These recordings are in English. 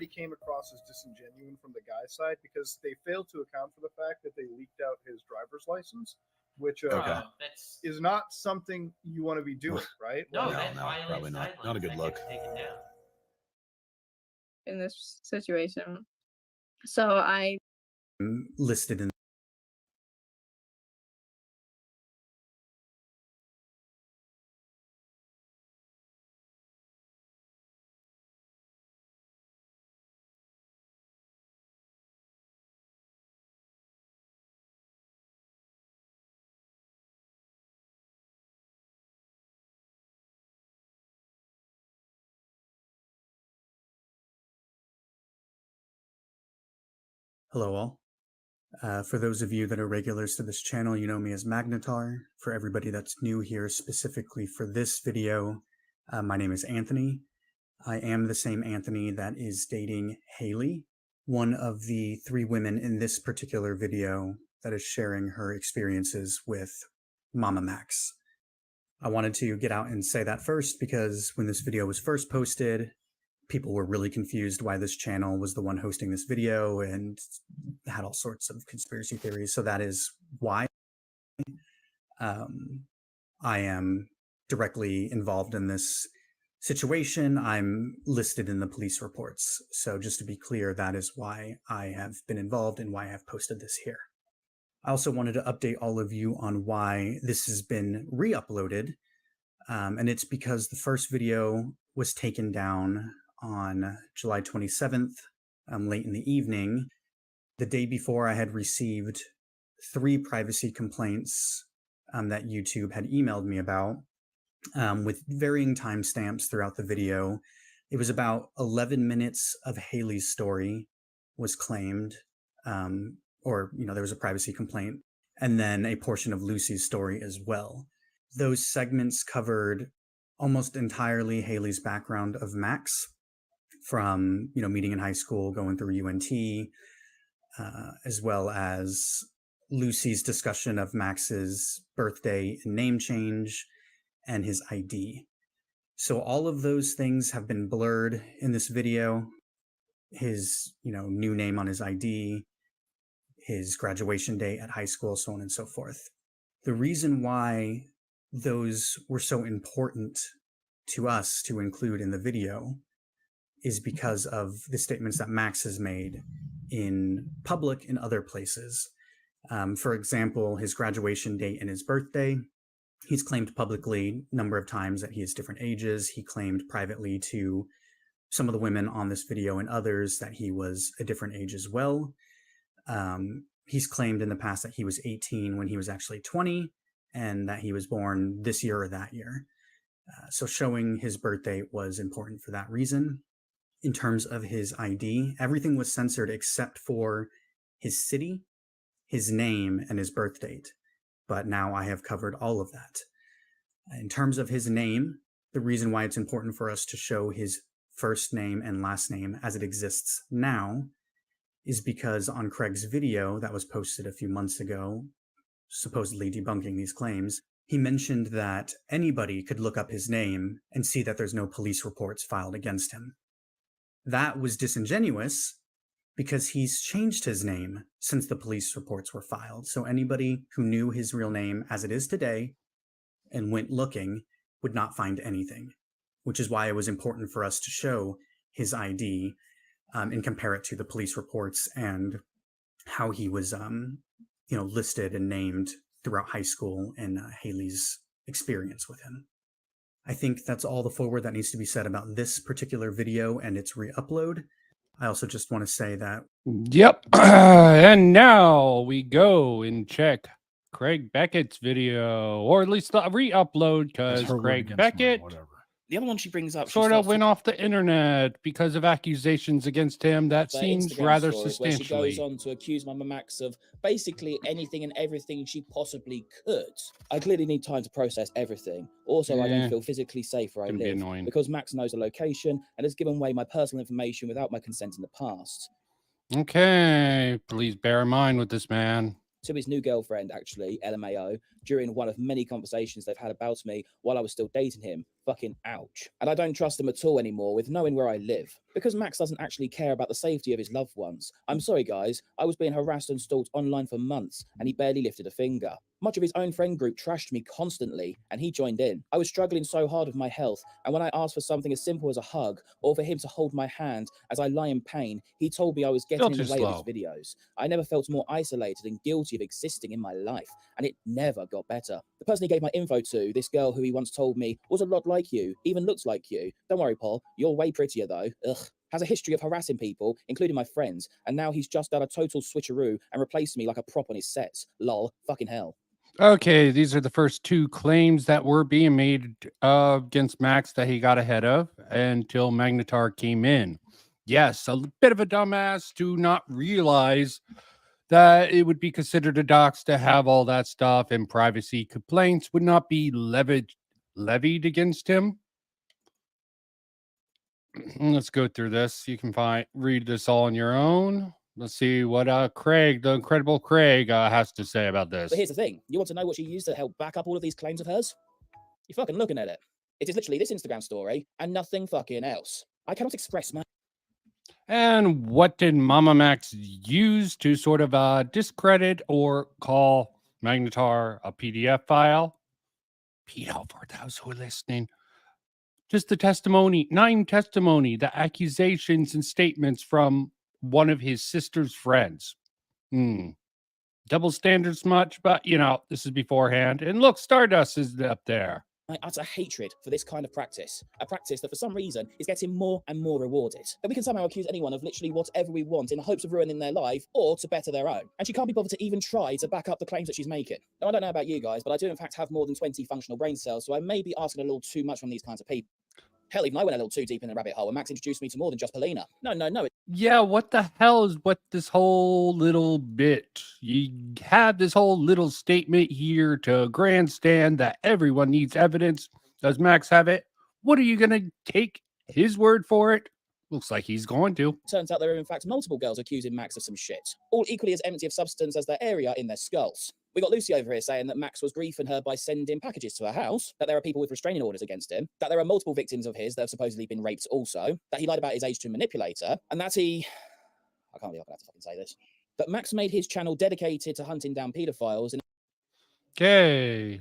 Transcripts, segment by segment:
already came across as disingenuous from the guy's side because they failed to account for the fact that they leaked out his driver's license, which is not something you want to be doing, right? No, like, no, probably not. Not a good look. In this situation. So I listed in Hello all. For those of you that are regulars to this channel, you know me as Magnetar. For everybody that's new here specifically for this video, my name is Anthony. I am the same Anthony that is dating Haley, one of the 3 women in this particular video that is sharing her experiences with MamaMax. I wanted to get out and say that first because when this video was first posted, people were really confused why this channel was the one hosting this video and had all sorts of conspiracy theories. So that is why I am directly involved in this situation. I'm listed in the police reports. So just to be clear, that is why I have been involved and why I have posted this here. I also wanted to update all of you on why this has been re-uploaded. And it's because the first video was taken down on July 27th, late in the evening. The day before, I had received 3 privacy complaints that YouTube had emailed me about with varying timestamps throughout the video. It was about 11 minutes of Haley's story was claimed, or, there was a privacy complaint, and then a portion of Lucy's story as well. Those segments covered almost entirely Haley's background of Max, from meeting in high school, going through UNT, as well as Lucy's discussion of Max's birthday and name change and his ID. So all of those things have been blurred in this video. His new name on his ID, his graduation date at high school, so on and so forth. The reason why those were so important to us to include in the video is because of the statements that Max has made in public and other places. For example, his graduation date and his birthday. He's claimed publicly a number of times that he is different ages. He claimed privately to some of the women on this video and others that he was a different age as well. He's claimed in the past that he was 18 when he was actually 20 and that he was born this year or that year. So showing his birthday was important for that reason. In terms of his ID, everything was censored except for his city, his name, and his birth date. But now I have covered all of that. In terms of his name, the reason why it's important for us to show his first name and last name as it exists now is because on Craig's video that was posted a few months ago, supposedly debunking these claims, he mentioned that anybody could look up his name and see that there's no police reports filed against him. That was disingenuous because he's changed his name since the police reports were filed. So anybody who knew his real name as it is today and went looking would not find anything, which is why it was important for us to show his ID and compare it to the police reports and how he was, listed and named throughout high school and Haley's experience with him. I think that's all the forward that needs to be said about this particular video and its re-upload. I also just want to say that... Yep. And now we go and check Craig Beckett's video, or at least the re-upload, because Craig Beckett... The other one she brings up sort of went off the internet because of accusations against him. That seems rather substantially. She goes on to accuse MamaMax of basically anything and everything she possibly could. I clearly need time to process everything. Also, I don't feel physically safe where I live because Max knows the location and has given away my personal information without my consent in the past. Okay, please bear in mind with this man. To his new girlfriend, actually, LMAO, during one of many conversations they've had about me while I was still dating him. fucking ouch. And I don't trust him at all anymore with knowing where I live. Because Max doesn't actually care about the safety of his loved ones. I'm sorry, guys. I was being harassed and stalked online for months, and he barely lifted a finger. Much of his own friend group trashed me constantly, and he joined in. I was struggling so hard with my health, and when I asked for something as simple as a hug, or for him to hold my hand as I lie in pain, he told me I was getting in the way of his videos. I never felt more isolated and guilty of existing in my life, and it never got better. The person he gave my info to, this girl who he once told me was a lot like you, even looks like you. Don't worry, Paul, you're way prettier though. Ugh. Has a history of harassing people, including my friends, and now he's just done a total switcheroo and replaced me like a prop on his sets. Lol, fucking hell. Okay, these are the first two claims that were being made against Max that he got ahead of until Magnetar came in. Yes, a bit of a dumbass to not realize that it would be considered a dox to have all that stuff, and privacy complaints would not be levied against him. Let's go through this. You can read this all on your own. Let's see what Craig, the incredible Craig, has to say about this. But here's the thing. You want to know what she used to help back up all of these claims of hers? You're fucking looking at it. It is literally this Instagram story and nothing fucking else. I cannot express my... And what did MamaMax use to sort of discredit or call Magnetar a PDF file? Pedo, for those who are listening. Just the testimony, 9 testimony, the accusations and statements from one of his sister's friends. Double standards much, but, you know, this is beforehand. And look, Stardust is up there. My utter hatred for this kind of practice, a practice that for some reason is getting more and more rewarded. That we can somehow accuse anyone of literally whatever we want in the hopes of ruining their life or to better their own. And she can't be bothered to even try to back up the claims that she's making. Now, I don't know about you guys, but I do in fact have more than 20 functional brain cells, so I may be asking a little too much from these kinds of people. Hell, even I went a little too deep in the rabbit hole, and Max introduced me to more than just Polina. No. Yeah, what the hell is this whole little bit? You have this whole little statement here to grandstand that everyone needs evidence. Does Max have it? What are you going to take his word for it? Looks like he's going to. Turns out there are in fact multiple girls accusing Max of some shit, all equally as empty of substance as their area in their skulls. We got Lucy over here saying that Max was griefing her by sending packages to her house, that there are people with restraining orders against him, that there are multiple victims of his that have supposedly been raped also, that he lied about his age to a manipulator, and that he... I can't believe I'm going to have to fucking say this. But Max made his channel dedicated to hunting down pedophiles. Okay.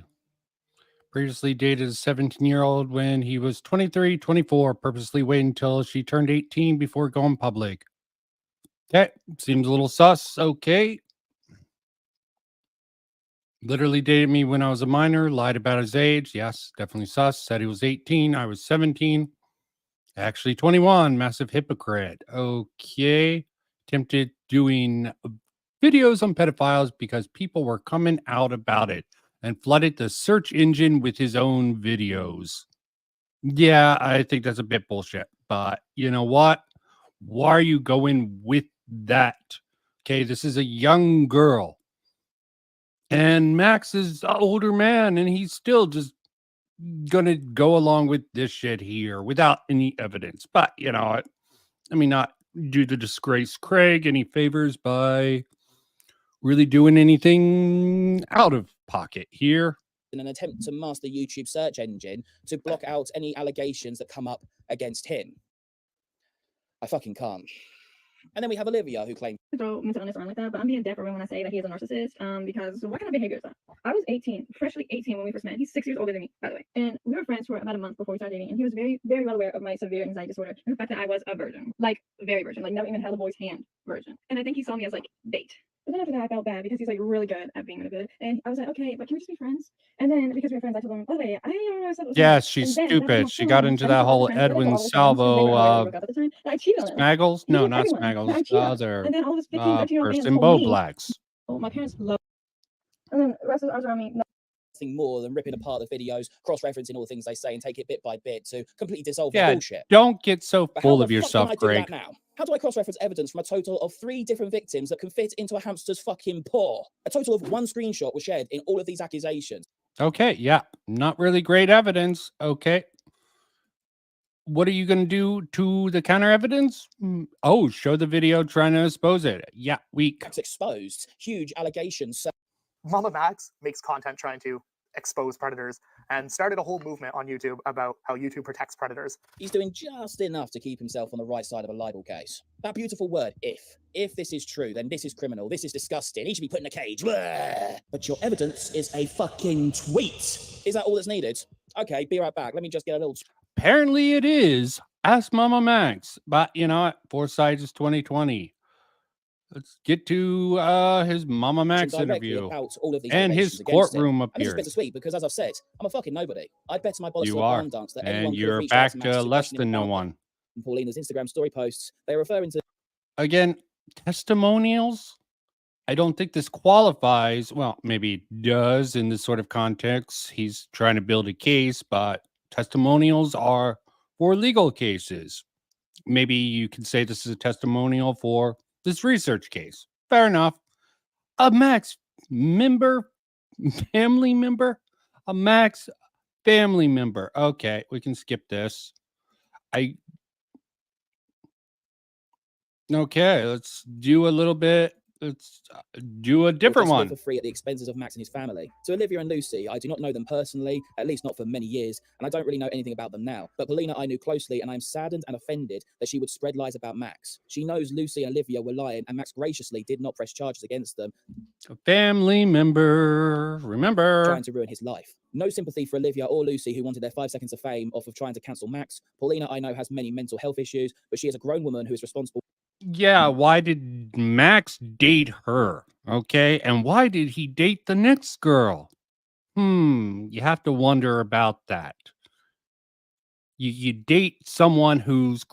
Previously dated a 17-year-old when he was 23, 24, purposely waiting until she turned 18 before going public. Okay, seems a little sus. Okay. Literally dated me when I was a minor, lied about his age. Yes, definitely sus. Said he was 18. I was 17. Actually 21. Massive hypocrite. Okay. Attempted doing videos on pedophiles because people were coming out about it and flooded the search engine with his own videos. Yeah, I think that's a bit bullshit. But you know what? Why are you going with that? Okay, this is a young girl. And Max is an older man, and he's still just going to go along with this shit here without any evidence. But, you know, I mean, not do the disgrace Craig any favors by really doing anything out of pocket here. In an attempt to master YouTube search engine to block out any allegations that come up against him. I fucking can't. And then we have Olivia, who claimed throw mental illness around like that, but I'm being dead for real when I say that he is a narcissist. Because what kind of behavior is that? I was 18, freshly 18 when we first met. He's 6 years older than me, by the way. And we were friends for about a month before we started dating. And he was very, very well aware of my severe anxiety disorder and the fact that I was a virgin, like very virgin, like never even held a boy's hand virgin. And I think he saw me as like bait. But then after that, I felt bad because he's like really good at being really good. And I was like, okay, but can we just be friends? And then because we were friends, I told him, by the way, I don't know. Yes, she's stupid. She got into that whole Edwin Salvo Smaggles? No, not Smaggles. The other person, Bo Blacks. Oh, my parents love. And then the rest of the arms around me. More than ripping apart the videos, cross-referencing all the things they say and take it bit by bit to completely dissolve the bullshit. Don't get so full of yourself, Greg. Now? How do I cross-reference evidence from a total of 3 different victims that can fit into a hamster's fucking paw? A total of 1 screenshot was shared in all of these accusations. Okay, yeah, not really great evidence. Okay. What are you going to do to the counter evidence? Oh, show the video trying to expose it. Yeah, weak. Exposed huge allegations. MamaMax makes content trying to expose predators and started a whole movement on YouTube about how YouTube protects predators. He's doing just enough to keep himself on the right side of a libel case. That beautiful word, if. If this is true, then this is criminal. This is disgusting. He should be put in a cage. Blah. But your evidence is a fucking tweet. Is that all that's needed? Okay, be right back. Let me just get a little... Apparently it is. Ask MamaMax. But you know what? Foresight is 2020. Let's get to his MamaMax interview and his courtroom appearance. And this is bittersweet because, as I've said, I'm a fucking nobody. I'd bet my bollocks to a barn dance that and you're back to less than no one. Paulina's Instagram story posts, they're referring to... Again, testimonials? I don't think this qualifies. Well, maybe it does in this sort of context. He's trying to build a case, but testimonials are for legal cases. Maybe you can say this is a testimonial for this research case. Fair enough. A Max member, family member, a Max family member. Okay, we can skip this. Okay, let's do a little bit. Let's do a different one. For free at the expenses of Max and his family. To Olivia and Lucy, I do not know them personally, at least not for many years, and I don't really know anything about them now. But Paulina I knew closely, and I'm saddened and offended that she would spread lies about Max. She knows Lucy and Olivia were lying, and Max graciously did not press charges against them. A family member, remember. Trying to ruin his life. No sympathy for Olivia or Lucy, who wanted their 5 seconds of fame off of trying to cancel Max. Paulina I know has many mental health issues, but she is a grown woman who is responsible. Yeah, why did Max date her? Okay, and why did he date the next girl? You have to wonder about that. You date someone who's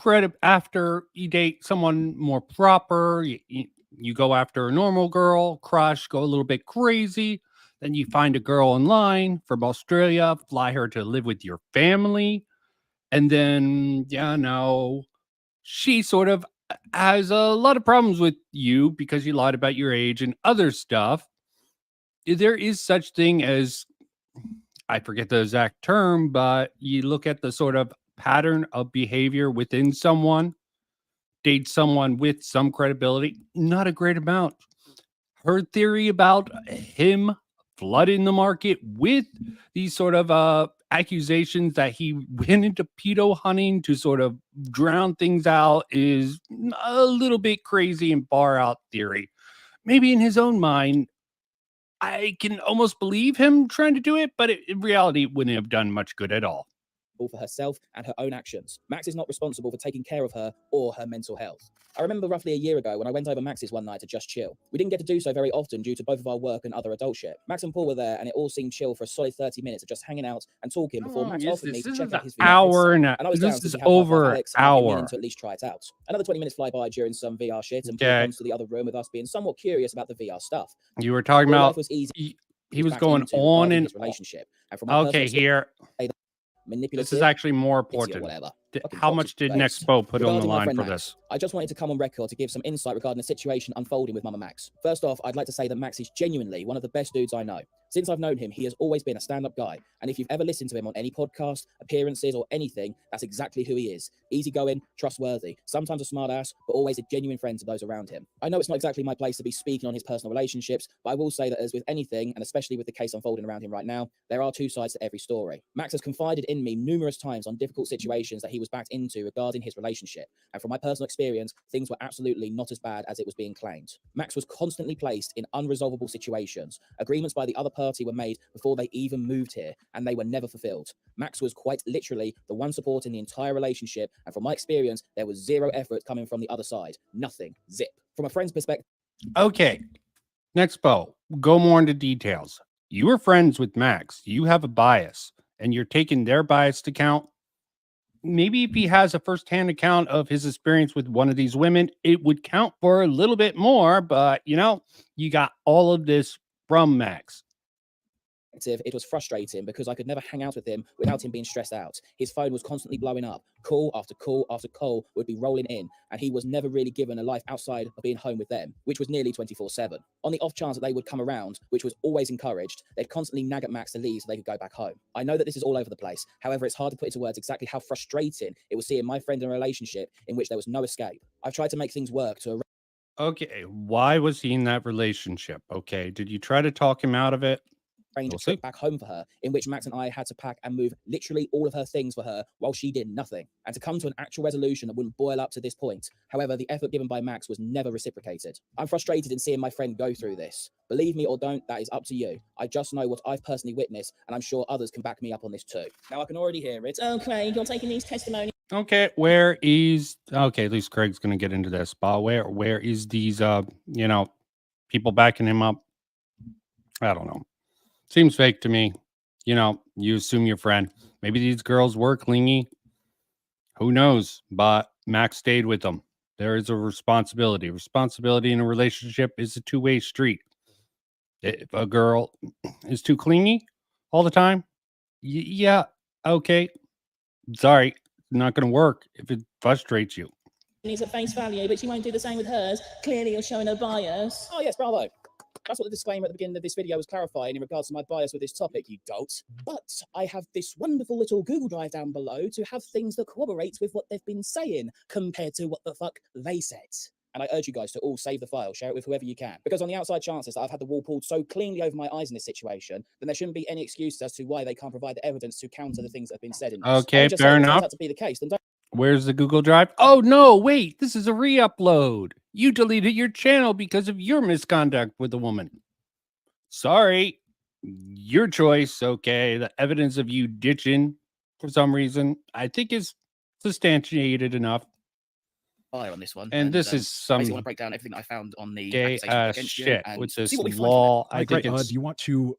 after you date someone more proper. You go after a normal girl, crush, go a little bit crazy. Then you find a girl online from Australia, fly her to live with your family. And then, she sort of has a lot of problems with you because you lied about your age and other stuff. There is such thing as, I forget the exact term, but you look at the sort of pattern of behavior within someone, date someone with some credibility, not a great amount. Her theory about him flooding the market with these sort of accusations that he went into pedo hunting to sort of drown things out is a little bit crazy and far out theory. Maybe in his own mind, I can almost believe him trying to do it, but in reality, it wouldn't have done much good at all. For herself and her own actions. Max is not responsible for taking care of her or her mental health. I remember roughly a year ago when I went over Max's one night to just chill. We didn't get to do so very often due to both of our work and other adult shit. Max and Paul were there and it all seemed chill for a solid 30 minutes of just hanging out and talking before Max offered me to check out his VR. This is over an hour. To at least try it out. Another 20 minutes fly by during some VR shit and Paul comes to the other room with us being somewhat curious about the VR stuff. You were talking about was easy. He was going on and relationship. And from okay, here. Manipulative. This is actually more important. Whatever. How much did Nexpo put on the line for this? I just wanted to come on record to give some insight regarding the situation unfolding with MamaMax. First off, I'd like to say that Max is genuinely one of the best dudes I know. Since I've known him, he has always been a stand-up guy. And if you've ever listened to him on any podcast, appearances, or anything, that's exactly who he is. Easygoing, trustworthy, sometimes a smart ass, but always a genuine friend to those around him. I know it's not exactly my place to be speaking on his personal relationships, but I will say that as with anything, and especially with the case unfolding around him right now, there are two sides to every story. Max has confided in me numerous times on difficult situations that he was backed into regarding his relationship. And from my personal experience, things were absolutely not as bad as it was being claimed. Max was constantly placed in unresolvable situations. Agreements by the other party were made before they even moved here, and they were never fulfilled. Max was quite literally the one supporting the entire relationship, and from my experience, there was zero effort coming from the other side. Nothing. Zip. From a friend's perspective. Okay. Next, Bo, go more into details. You were friends with Max. You have a bias, and you're taking their bias to account. Maybe if he has a firsthand account of his experience with one of these women, it would count for a little bit more, but you got all of this from Max. It was frustrating because I could never hang out with him without him being stressed out. His phone was constantly blowing up. Call after call after call would be rolling in, and he was never really given a life outside of being home with them, which was nearly 24/7. On the off chance that they would come around, which was always encouraged, they'd constantly nag at Max to leave so they could go back home. I know that this is all over the place. However, it's hard to put into words exactly how frustrating it was seeing my friend in a relationship in which there was no escape. I've tried to make things work to... Okay, why was he in that relationship? Okay, did you try to talk him out of it? arrange a trip back home for her, in which Max and I had to pack and move literally all of her things for her while she did nothing, and to come to an actual resolution that wouldn't boil up to this point. However, the effort given by Max was never reciprocated. I'm frustrated in seeing my friend go through this. Believe me or don't, that is up to you. I just know what I've personally witnessed, and I'm sure others can back me up on this too. Now I can already hear it. Oh, Craig, you're taking these testimonies. Okay, at least Craig's gonna get into this, but where is these people backing him up? I don't know. Seems fake to me. You assume your friend. Maybe these girls were clingy. Who knows? But Max stayed with them. There is a responsibility. Responsibility in a relationship is a two-way street. If a girl is too clingy all the time, yeah, okay. Sorry, not going to work if it frustrates you. He's at face value, but she won't do the same with hers. Clearly, you're showing her bias. Oh, yes, bravo. That's what the disclaimer at the beginning of this video was clarifying in regards to my bias with this topic, you dolt. But I have this wonderful little Google Drive down below to have things that corroborate with what they've been saying compared to what the fuck they said. And I urge you guys to all save the file, share it with whoever you can. Because on the outside chances that I've had the wall pulled so cleanly over my eyes in this situation, then there shouldn't be any excuses as to why they can't provide the evidence to counter the things that have been said in this. Okay, fair enough. If that to be the case, then don't. Where's the Google Drive? Oh, no, wait, this is a re-upload. You deleted your channel because of your misconduct with a woman. Sorry, your choice. Okay, the evidence of you ditching for some reason, I think is substantiated enough. On this one, and this is some want to break down everything I found on the gay shit with this law. I think do you want to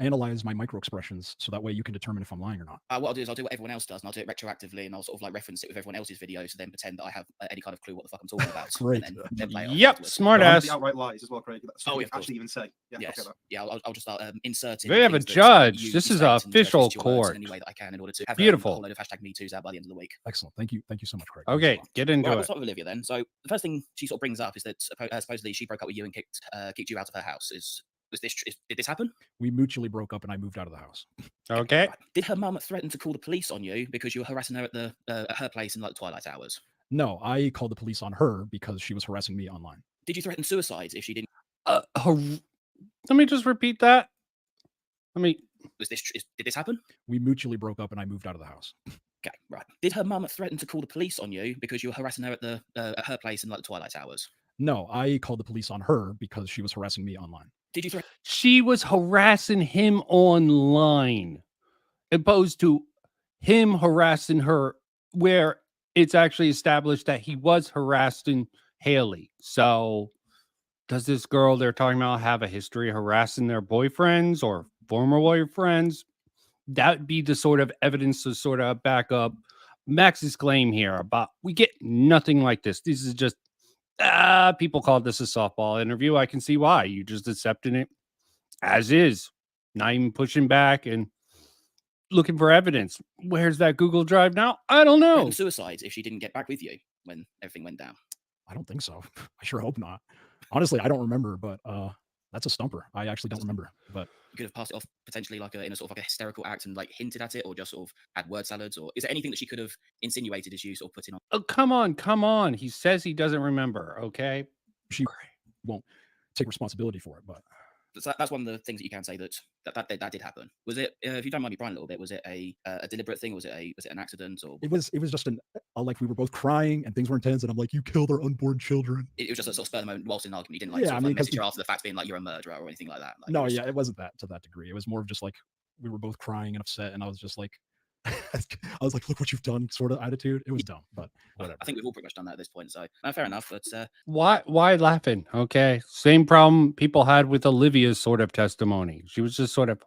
analyze my micro expressions so that way you can determine if I'm lying or not? What I'll do is I'll do what everyone else does, and I'll do it retroactively, and I'll sort of like reference it with everyone else's videos, to then pretend that I have any kind of clue what the fuck I'm talking about. Great. And then play yep, smart ass. The outright lies as well, Craig. That's what you actually even say. Yeah, yes. Okay, Yeah, I'll just start inserting. We have a judge. This is an official court. In any way that I can in order to have beautiful. A whole load of #MeToos out by the end of the week. Excellent. Thank you so much, Craig. Okay, get into it. Let's start with Olivia then. So the first thing she sort of brings up is that supposedly she broke up with you and kicked you out of her house. Did this happen? We mutually broke up and I moved out of the house. Okay. Right. Did her mum threaten to call the police on you because you were harassing her at her place in like the twilight hours? No, I called the police on her because she was harassing me online. Did you threaten suicide if she didn't? Let me just repeat that. Did this happen? We mutually broke up and I moved out of the house. Okay, right. Did her mum threaten to call the police on you because you were harassing her at her place in like the twilight hours? No, I called the police on her because she was harassing me online. Did you She was harassing him online, opposed to him harassing her, where it's actually established that he was harassing Haley. So does this girl they're talking about have a history of harassing their boyfriends or former boyfriends? That would be the sort of evidence to sort of back up Max's claim here. But we get nothing like this. This is just people called this a softball interview. I can see why. You just accepting it as is, not even pushing back and looking for evidence. Where's that Google Drive now? I don't know. Suicide if she didn't get back with you when everything went down. I don't think so. I sure hope not. Honestly, I don't remember, but that's a stumper. I actually don't remember. But you could have passed it off potentially like in a sort of like a hysterical act and like hinted at it, or just sort of had word salads, or is there anything that she could have insinuated as you sort of put in on? Oh, come on. He says he doesn't remember. Okay. She won't take responsibility for it, but that's one of the things that you can say that did happen. Was it, if you don't mind me prying a little bit, was it a deliberate thing? Was it an accident? Or it was just like we were both crying and things were intense, and I'm like, you killed our unborn children. It was just a sort of spur of the moment whilst in an argument. You didn't like sort of message her after the fact being like you're a murderer or anything like that. Like, no, it wasn't that to that degree. It was more of just like we were both crying and upset, and I was just like, I was like, look what you've done, sort of attitude. It was dumb, but whatever. I think we've all pretty much done that at this point, so fair enough. But why laughing? Okay, same problem people had with Olivia's sort of testimony. She was just sort of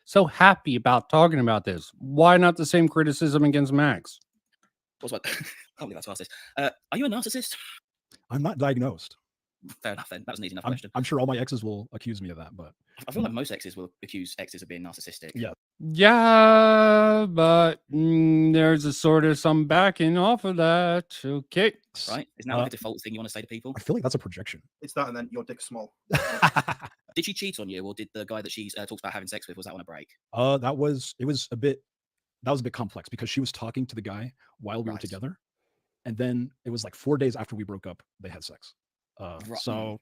so happy about talking about this. Why not the same criticism against Max? I can't believe that's asked this. Are you a narcissist? I'm not diagnosed. Fair enough then. That was an easy enough question. I'm sure all my exes will accuse me of that, but I feel like most exes will accuse exes of being narcissistic. Yeah, but there's a sort of some backing off of that. Okay. Right? Isn't that like a default thing you want to say to people? I feel like that's a projection. It's that and then your dick's small. Did she cheat on you, or did the guy that she talks about having sex with, was that on a break? That was a bit complex because she was talking to the guy while we were together. And then it was like 4 days after we broke up, they had sex. So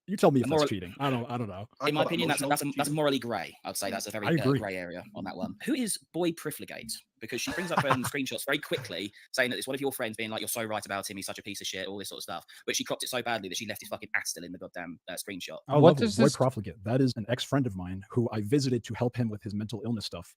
You tell me if that's cheating. I don't know. In my opinion, that's morally grey. I'd say that's a very grey area on that one. Who is Boy Profligate? Because she brings up screenshots very quickly saying that it's one of your friends being like, you're so right about him, he's such a piece of shit, all this sort of stuff. But she cropped it so badly that she left his fucking ass still in the goddamn screenshot. Oh, what is Boy Profligate? That is an ex-friend of mine who I visited to help him with his mental illness stuff.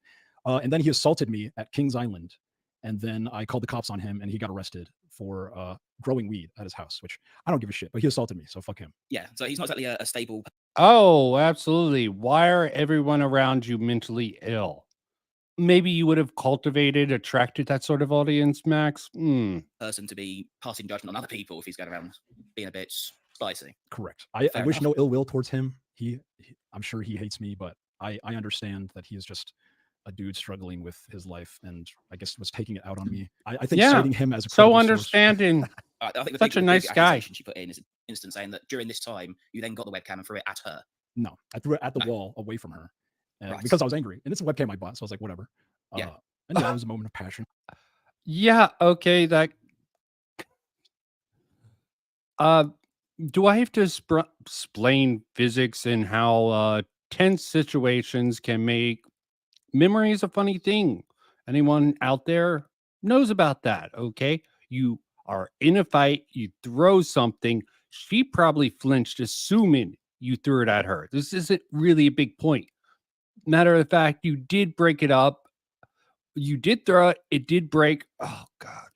And then he assaulted me at Kings Island. And then I called the cops on him and he got arrested for growing weed at his house, which I don't give a shit, but he assaulted me, so fuck him. Yeah, so he's not exactly a stable. Oh, absolutely. Why are everyone around you mentally ill? Maybe you would have attracted that sort of audience, Max. Person to be passing judgment on other people if he's going around being a bit spicy. Correct. I wish no ill will towards him. I'm sure he hates me, but I understand that he is just a dude struggling with his life, and I guess was taking it out on me. I think citing him as a so understanding. I think such a nice guy. She put in is an instant saying that during this time you then got the webcam and threw it at her. No, I threw it at the wall away from her because I was angry, and it's a webcam I bought, so I was like, whatever. Yeah, and that was a moment of passion. Yeah. Okay. That. Do I have to explain physics and how tense situations can make memory a funny thing? Anyone out there knows about that? Okay, you are in a fight, you throw something. She probably flinched, assuming you threw it at her. This isn't really a big point. Matter of fact, you did break it up. You did throw it. It did break. Oh God.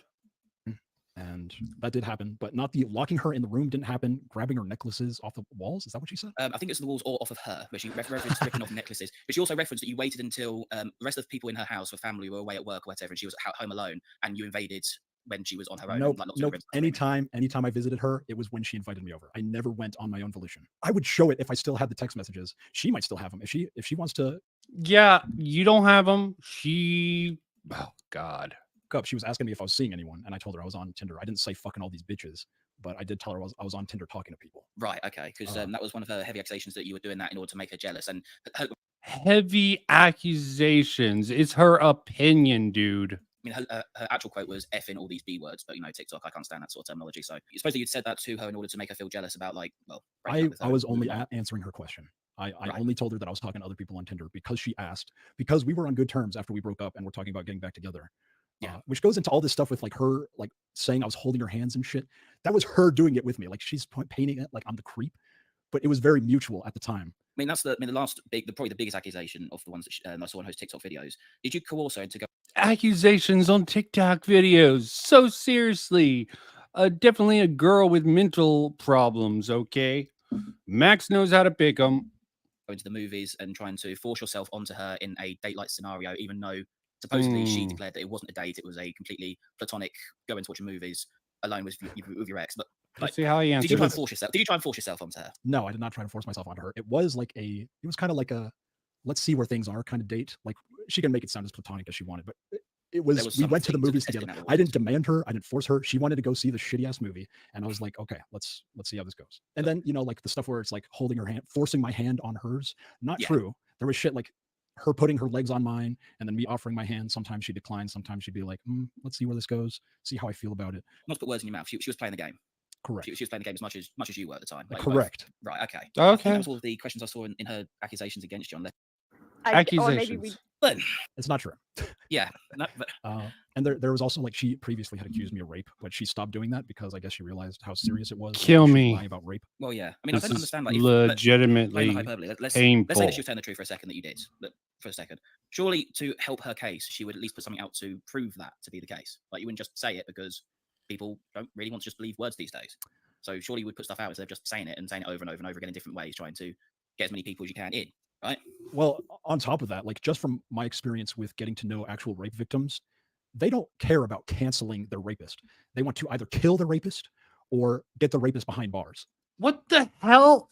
And that did happen, but not the locking her in the room didn't happen. Grabbing her necklaces off the walls. Is that what she said? I think it's the walls or off of her, but she referenced ripping off necklaces. But she also referenced that you waited until the rest of the people in her house, her family, were away at work or whatever, and she was home alone, and you invaded when she was on her own. Nope. Anytime I visited her, it was when she invited me over. I never went on my own volition. I would show it if I still had the text messages. She might still have them if she wants to. Yeah, you don't have them. Oh God. Up, she was asking me if I was seeing anyone, and I told her I was on Tinder. I didn't say fucking all these bitches, but I did tell her I was on Tinder talking to people. Right, okay, because that was one of her heavy accusations that you were doing that in order to make her jealous. And heavy accusations. It's her opinion, dude. I mean, her actual quote was "effing all these B words," but TikTok, I can't stand that sort of terminology. So you suppose that you'd said that to her in order to make her feel jealous about, like, well, I was only answering her question. I only told her that I was talking to other people on Tinder because she asked, because we were on good terms after we broke up and we're talking about getting back together. Yeah, which goes into all this stuff with like her like saying I was holding her hands and shit. That was her doing it with me. Like she's painting it like I'm the creep, but it was very mutual at the time. I mean, that's probably the biggest accusation of the ones that I saw on her TikTok videos. Did you coerce her to go? Accusations on TikTok videos? So seriously, definitely a girl with mental problems. Okay, Max knows how to pick them. Going to the movies and trying to force yourself onto her in a date-like scenario, even though supposedly she declared that it wasn't a date; it was a completely platonic go and watch movies alone with your ex. But let's see how he answers. Did you try and force yourself? Did you try and force yourself onto her? No, I did not try to force myself onto her. It was kind of like a let's see where things are kind of date. Like she can make it sound as platonic as she wanted, but it was we went to the movies together. I didn't demand her. I didn't force her. She wanted to go see the shitty ass movie, and I was like, okay, let's see how this goes. And then like the stuff where it's like holding her hand, forcing my hand on hers. Not true. There was shit like her putting her legs on mine and then me offering my hand. Sometimes she declined. Sometimes she'd be like, let's see where this goes. See how I feel about it. Not to put words in your mouth. She was playing the game. Correct. She was playing the game as much as you were at the time. Like correct. Right. Okay. Okay. That was all of the questions I saw in her accusations against you on there. Accusations. It's not true. Yeah. And there was also like she previously had accused me of rape, but she stopped doing that because I guess she realized how serious it was. Kill me. Lying about rape. Well, yeah. I mean, I don't understand. Like, legitimately let's painful. say that she was telling the truth for a second that you did. But for a second, surely to help her case, she would at least put something out to prove that to be the case. Like you wouldn't just say it because people don't really want to just believe words these days. So surely you would put stuff out instead of just saying it and saying it over and over and over again in different ways, trying to get as many people as you can in. Right. Well, on top of that, like just from my experience with getting to know actual rape victims, they don't care about canceling their rapist. They want to either kill the rapist or get the rapist behind bars. What the hell?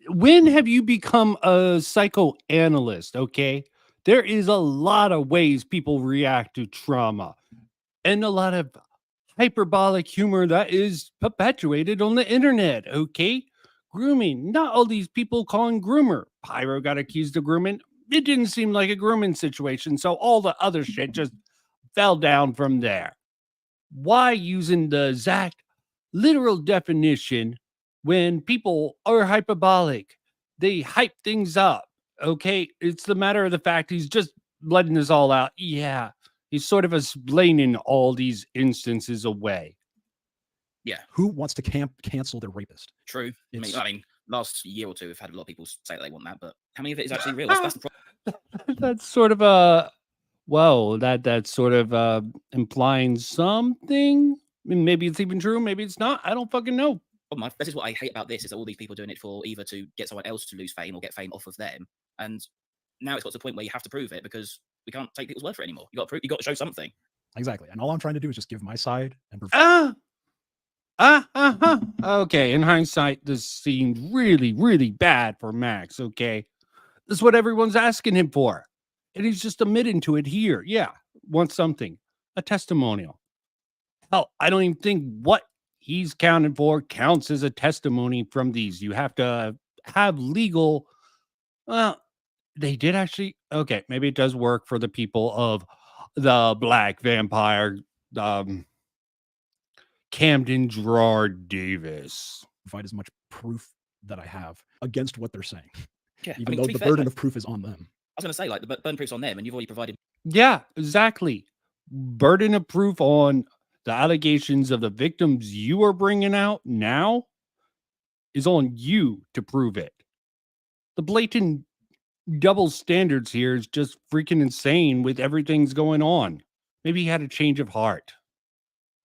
When have you become a psychoanalyst? Okay. There is a lot of ways people react to trauma and a lot of hyperbolic humor that is perpetuated on the internet. Okay. Grooming. Not all these people calling groomer. Pyro got accused of grooming. It didn't seem like a grooming situation. So all the other shit just fell down from there. Why using the exact literal definition when people are hyperbolic, they hype things up. Okay, it's the matter of the fact he's just letting this all out. Yeah, he's sort of explaining all these instances away. Yeah. Who wants to cancel their rapist? True. I mean, last year or two, we've had a lot of people say that they want that, but how many of it is actually real? That's the problem. That's sort of a that's sort of implying something. I mean, maybe it's even true, maybe it's not. I don't fucking know. Well, this is what I hate about this: is that all these people are doing it for either to get someone else to lose fame or get fame off of them. And now it's got to the point where you have to prove it because we can't take people's word for it anymore. You got to show something. Exactly. And all I'm trying to do is just give my side and Okay, in hindsight, this seemed really, really bad for Max, okay? This is what everyone's asking him for. And he's just admitting to it here. Yeah, wants something. A testimonial. Hell, I don't even think what he's counted for counts as a testimony from these. You have to have legal... Well, they did actually... Okay, maybe it does work for the people of the Black Vampire... Camden Gerard Davis. Provide as much proof that I have against what they're saying. Yeah, Even though the burden of proof is on them. I was going to say, like, the burden of proof's on them, and you've already provided. Yeah, exactly. Burden of proof on the allegations of the victims you are bringing out now is on you to prove it. The blatant double standards here is just freaking insane with everything's going on. Maybe he had a change of heart.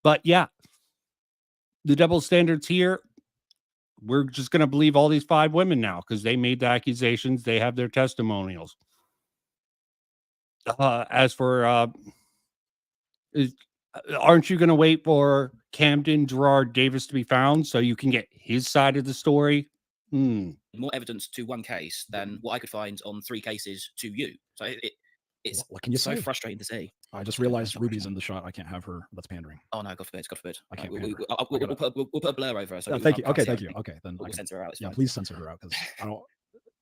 But yeah, the double standards here, we're just going to believe all these 5 women now because they made the accusations. They have their testimonials. As for, aren't you going to wait for Camden Gerard Davis to be found so you can get his side of the story? More evidence to one case than what I could find on 3 cases to you. So it's what can you so say? Frustrating to see. I just realized Ruby's in the shot. I can't have her. That's pandering. Oh no, God forbid! God forbid. I can't. We'll put a blur over her. So thank you. Okay, thank you. Okay, then we'll censor her out. Yeah, please censor her out because I don't.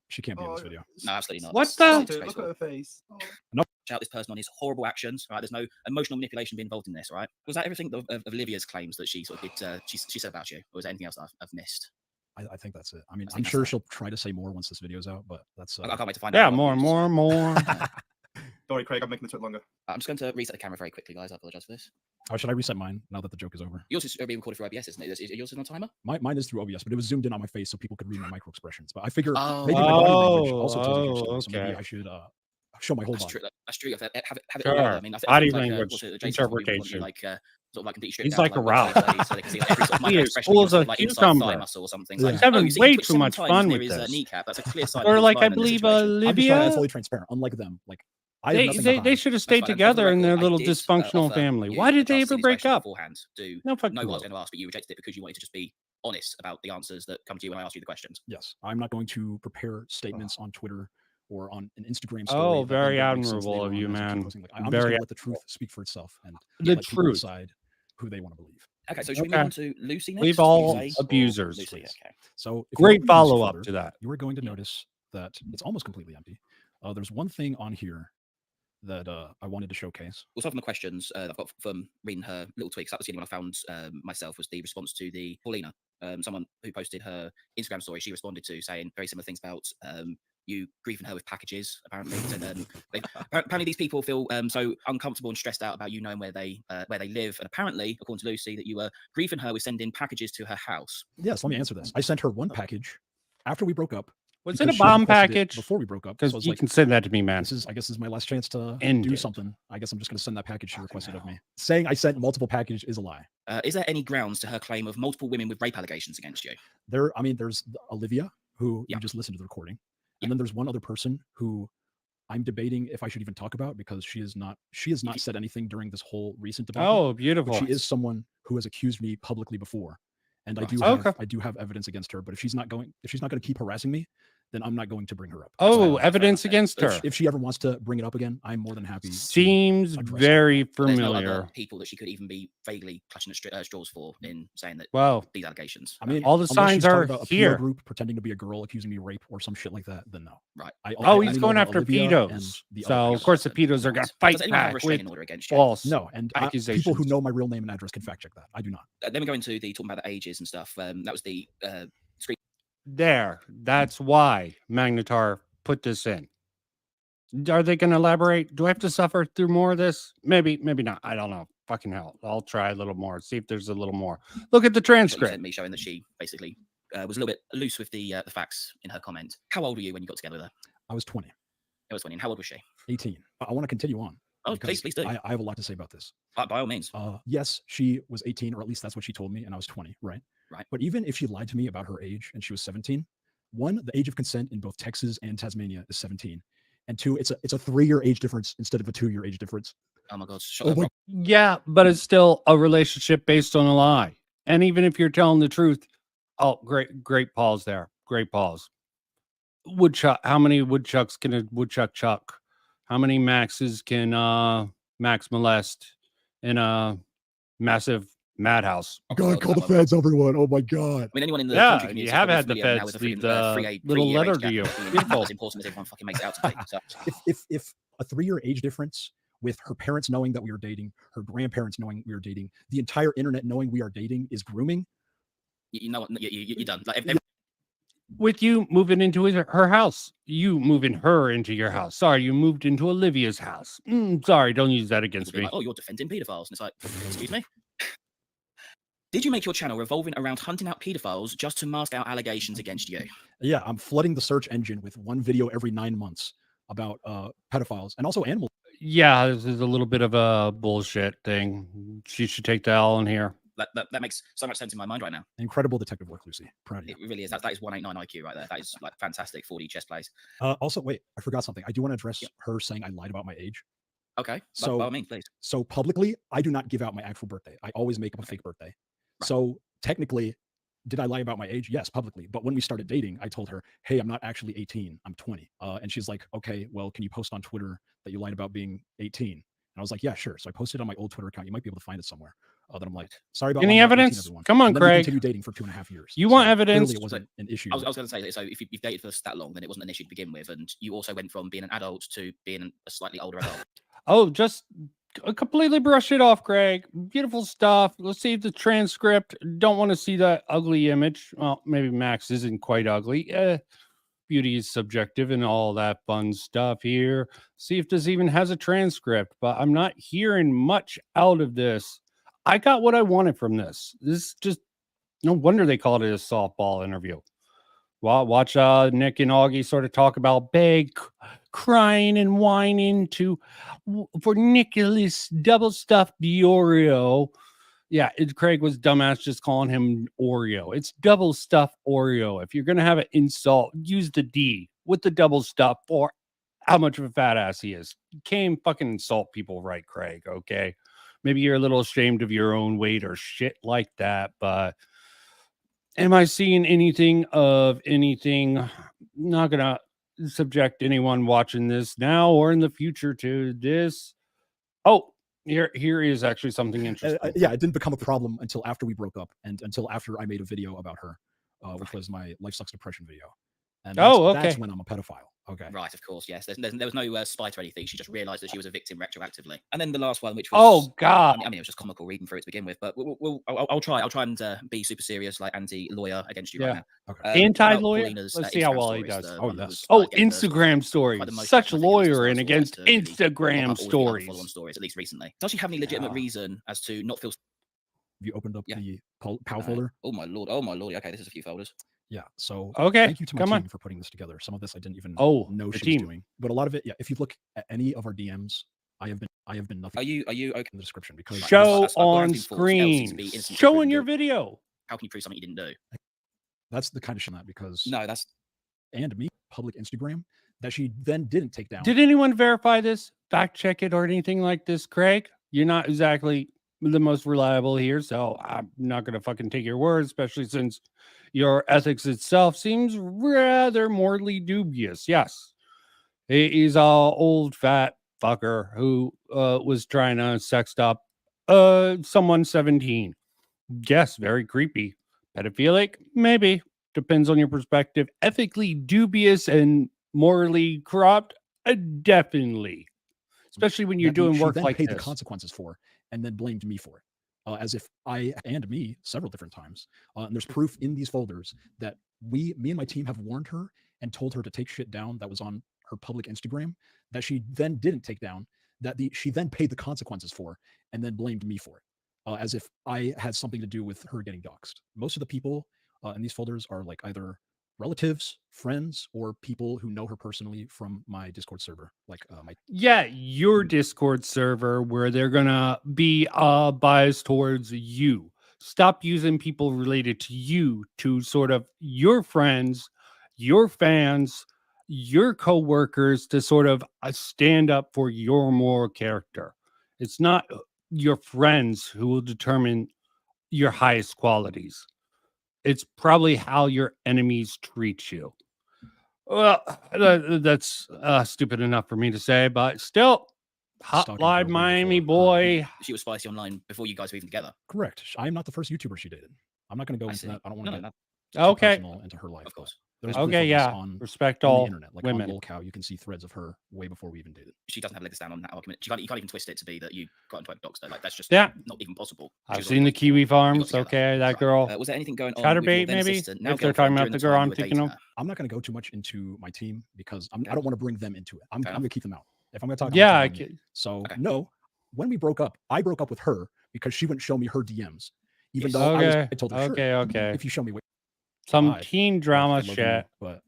She can't be in this video. No, absolutely not. What the? Look at her face. No. Shout this person on his horrible actions. Right, there's no emotional manipulation being involved in this. Right? Was that everything of Olivia's claims that she sort of did? She said about you, or was there anything else that I've missed? I think that's it. I mean, I'm sure she'll try to say more once this video's out, but that's. I can't wait to find out. Yeah, more. Sorry, Craig, I'm making this a bit longer. I'm just going to reset the camera very quickly, guys. I apologize for this. Oh, should I reset mine now that the joke is over? Yours is being recorded through OBS, isn't it? Is yours on a timer? Mine is through OBS, but it was zoomed in on my face so people could read my micro expressions. But I figure maybe my body language also tells a huge story, so maybe I should show my whole body. That's true. Have it sure. I mean, body like, language interpretation. Like, sort of like completely he's like a route. So they can see like every sort of he is full of a cucumber. Muscle or something. Yeah. Like, He's having way too much fun with this. Kneecap. That's a clear sign. Or like I believe Olivia. I'm fully transparent, unlike them. Like they should have stayed together in their little dysfunctional family. Why did they ever break up? No fucking know what I was going to ask, but you rejected it because you wanted to just be honest about the answers that come to you when I ask you the questions. Yes, I'm not going to prepare statements on Twitter or on an Instagram story. Oh, very admirable of you, man. I'm just going to let the truth speak for itself and the let truth decide who they want to believe. Okay, so should we move on to Lucy next? Leave all abusers. Lucy, okay. So great follow-up to that. You are going to notice that it's almost completely empty. There's one thing on here that I wanted to showcase. We'll start from the questions I've got from reading her little tweaks. That was the only one I found myself, was the response to the Paulina, someone who posted her Instagram story. She responded to saying very similar things about you grieving her with packages, apparently. And apparently these people feel so uncomfortable and stressed out about you knowing where they live. And apparently, according to Lucy, that you were grieving her with sending packages to her house. Yes, let me answer this. I sent her one package after we broke up. Was it a bomb package? Before we broke up. Because you can send that to me, man. I guess this is my last chance to do something. I guess I'm just going to send that package she requested of me. Saying I sent multiple packages is a lie. Is there any grounds to her claim of multiple women with rape allegations against you? There's Olivia, who you just listened to the recording. And then there's one other person who I'm debating if I should even talk about because she has not said anything during this whole recent debate. Oh, beautiful. But she is someone who has accused me publicly before. And I do have evidence against her, but if she's not going to keep harassing me, then I'm not going to bring her up. Oh, evidence against her. If she ever wants to bring it up again, I'm more than happy. Seems very familiar. There's no other people that she could even be vaguely clutching at straws for in saying that these allegations. I mean, all the signs are here. A group pretending to be a girl accusing me of rape or some shit like that, then no. Right. He's going after pedos. So of course the pedos are going to fight back with false accusations. People who know my real name and address can fact check that. I do not. Then we go into talking about the ages and stuff. That was the There. That's why Magnetar put this in. Are they going to elaborate? Do I have to suffer through more of this? Maybe not. I don't know. Fucking hell. I'll try a little more. See if there's a little more. Look at the transcript. Sent me showing that she basically was a little bit loose with the facts in her comment. How old were you when you got together with her? I was 20. I was 20. And how old was she? 18. I want to continue on. Oh, please do. I have a lot to say about this. By all means. Yes, she was 18, or at least that's what she told me, and I was 20, right? Right. But even if she lied to me about her age and she was 17, one, the age of consent in both Texas and Tasmania is 17. And two, it's a 3-year age difference instead of a 2-year age difference. Oh my God. Shut up. Yeah, but it's still a relationship based on a lie. And even if you're telling the truth, oh, great pause there. Great pause. Woodchuck. How many woodchucks can a woodchuck chuck? How many Maxes can Max molest in a massive madhouse? God, call the feds, everyone. Oh my God. I mean, anyone in the yeah, community you have had the feds leave the little letter to you. Beautiful. As important as everyone fucking makes it out to be. So. If a 3-year age difference with her parents knowing that we are dating, her grandparents knowing we are dating, the entire internet knowing we are dating is grooming. You know what? You're done. Like, with you moving into her house, you moving her into your house. Sorry, you moved into Olivia's house. Sorry, don't use that against me. Like, oh, you're defending pedophiles. And it's like, excuse me? Did you make your channel revolving around hunting out pedophiles just to mask out allegations against you? Yeah, I'm flooding the search engine with one video every 9 months about pedophiles and also animals. Yeah, this is a little bit of a bullshit thing. She should take the L in here. That makes so much sense in my mind right now. Incredible detective work, Lucy. Proud of you. It really is. That is 189 IQ right there. That is like fantastic 4D chess plays. Also, wait, I forgot something. I do want to address her saying I lied about my age. Okay. So, by all means, please. So publicly, I do not give out my actual birthday. I always make up a fake birthday. Right. So technically, did I lie about my age? Yes, publicly. But when we started dating, I told her, hey, I'm not actually 18. I'm 20. And she's like, okay, well, can you post on Twitter that you lied about being 18? And I was like, yeah, sure. So I posted on my old Twitter account. You might be able to find it somewhere. Then I'm like, sorry about any evidence? 18, come on, Craig. We continued dating for 2.5 years. You want evidence? It wasn't an issue. I was going to say, so if you've dated for that long, then it wasn't an issue to begin with. And you also went from being an adult to being a slightly older adult. Oh, just completely brush it off, Craig. Beautiful stuff. Let's see the transcript. Don't want to see that ugly image. Well, maybe Max isn't quite ugly. Beauty is subjective and all that fun stuff here. See if this even has a transcript, but I'm not hearing much out of this. I got what I wanted from this. This is just, no wonder they called it a softball interview. Well, watch Nick and Augie sort of talk about Beg crying and whining for Nicholas double stuffed Oreo. Yeah, Craig was dumbass just calling him Oreo. It's double stuffed Oreo. If you're going to have an insult, use the D with the double stuff for how much of a fat ass he is. You can't fucking insult people, right, Craig? Okay. Maybe you're a little ashamed of your own weight or shit like that, but am I seeing anything of anything? I'm not going to subject anyone watching this now or in the future to this. Oh, here is actually something interesting. Yeah, it didn't become a problem until after we broke up and until after I made a video about her, which was my Life Sucks Depression video. And that's when I'm a pedophile. Okay. Right, of course, yes. There was no spite or anything. She just realized that she was a victim retroactively. And then the last one, which was... Oh, God. I mean, it was just comical reading through it to begin with, but I'll try and be super serious, like anti-lawyer against you right now. Okay. Anti-lawyer? Let's see how well he does. Instagram stories. Such lawyering against Instagram stories. At least recently. Does she have any legitimate reason as to not feel... Have you opened up the POW folder? Oh, my Lord. Okay, this is a few folders. Yeah. So okay, thank you to my team for putting this together. Some of this I didn't even know she was doing, but a lot of it, yeah. If you look at any of our DMs, I have been nothing. Are you okay in the description? Because show on screen, showing your video. How can you prove something you didn't do? That's the kind of shit because that's and me public Instagram that she then didn't take down. Did anyone verify this, fact check it, or anything like this, Craig? You're not exactly the most reliable here, so I'm not going to fucking take your word, especially since your ethics itself seems rather morally dubious. Yes, he's a old fat fucker who was trying to sext up someone 17. Yes, very creepy. Pedophilic? Maybe. Depends on your perspective. Ethically dubious and morally corrupt? Definitely. Especially when you're doing work like paid this. The consequences for and then blamed me for it. as if I and me several different times. And there's proof in these folders that me and my team have warned her and told her to take shit down that was on her public Instagram that she then didn't take down, that she then paid the consequences for, and then blamed me for it, as if I had something to do with her getting doxxed. Most of the people in these folders are like either relatives, friends, or people who know her personally from my Discord server. Like your Discord server, where they're gonna be biased towards you. Stop using people related to you to sort of your friends, your fans, your co-workers to sort of stand up for your moral character. It's not your friends who will determine your highest qualities. It's probably how your enemies treat you. Well, that's stupid enough for me to say, but still, Hotline Miami boy. She was spicy online before you guys were even together. Correct. I am not the first YouTuber she dated. I'm not going to go into that. I don't want to get okay personal into her life. Of course. Okay, yeah. Respect all internet. Like women. On Lolcow, you can see threads of her way before we even dated. She doesn't have a leg to stand on that argument. You can't even twist it to be that you got into a dox though. Like that's just not even possible. I've seen the Kiwi Farms. Okay, that girl. Was there anything going on? Chatterbait, maybe. If they're talking about the girl I'm thinking of. I'm not going to go too much into my team because I don't want to bring them into it. I'm going to keep them out. If I'm going to talk, no. When we broke up, I broke up with her because she wouldn't show me her DMs, even though I told her, okay. If you show me some teen drama shit, but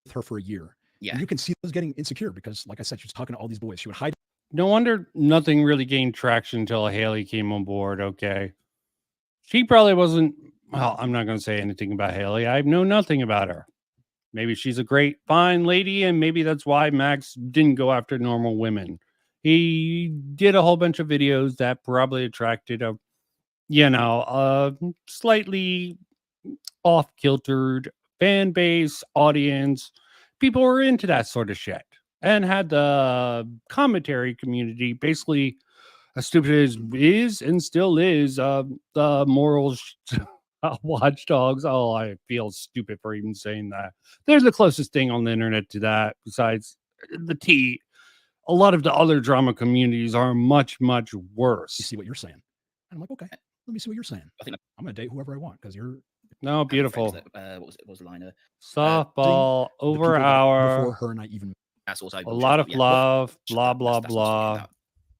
with her for a year, yeah, and you can see I was getting insecure because, like I said, she was talking to all these boys. She would hide. No wonder nothing really gained traction until Haley came on board. Okay, she probably wasn't. Well, I'm not going to say anything about Haley. I know nothing about her. Maybe she's a great, fine lady, and maybe that's why Max didn't go after normal women. He did a whole bunch of videos that probably attracted a, slightly off-kiltered fan base, audience. People were into that sort of shit and had the commentary community basically as stupid as is and still is the moral watchdogs. Oh, I feel stupid for even saying that. They're the closest thing on the internet to that besides the T. A lot of the other drama communities are much, much worse. You see what you're saying. And I'm like, okay, let me see what you're saying. I think I'm going to date whoever I want because you're... No, beautiful. What was the line? Softball, over hour. Before her and I even... That's also a lot of love, blah, blah, blah.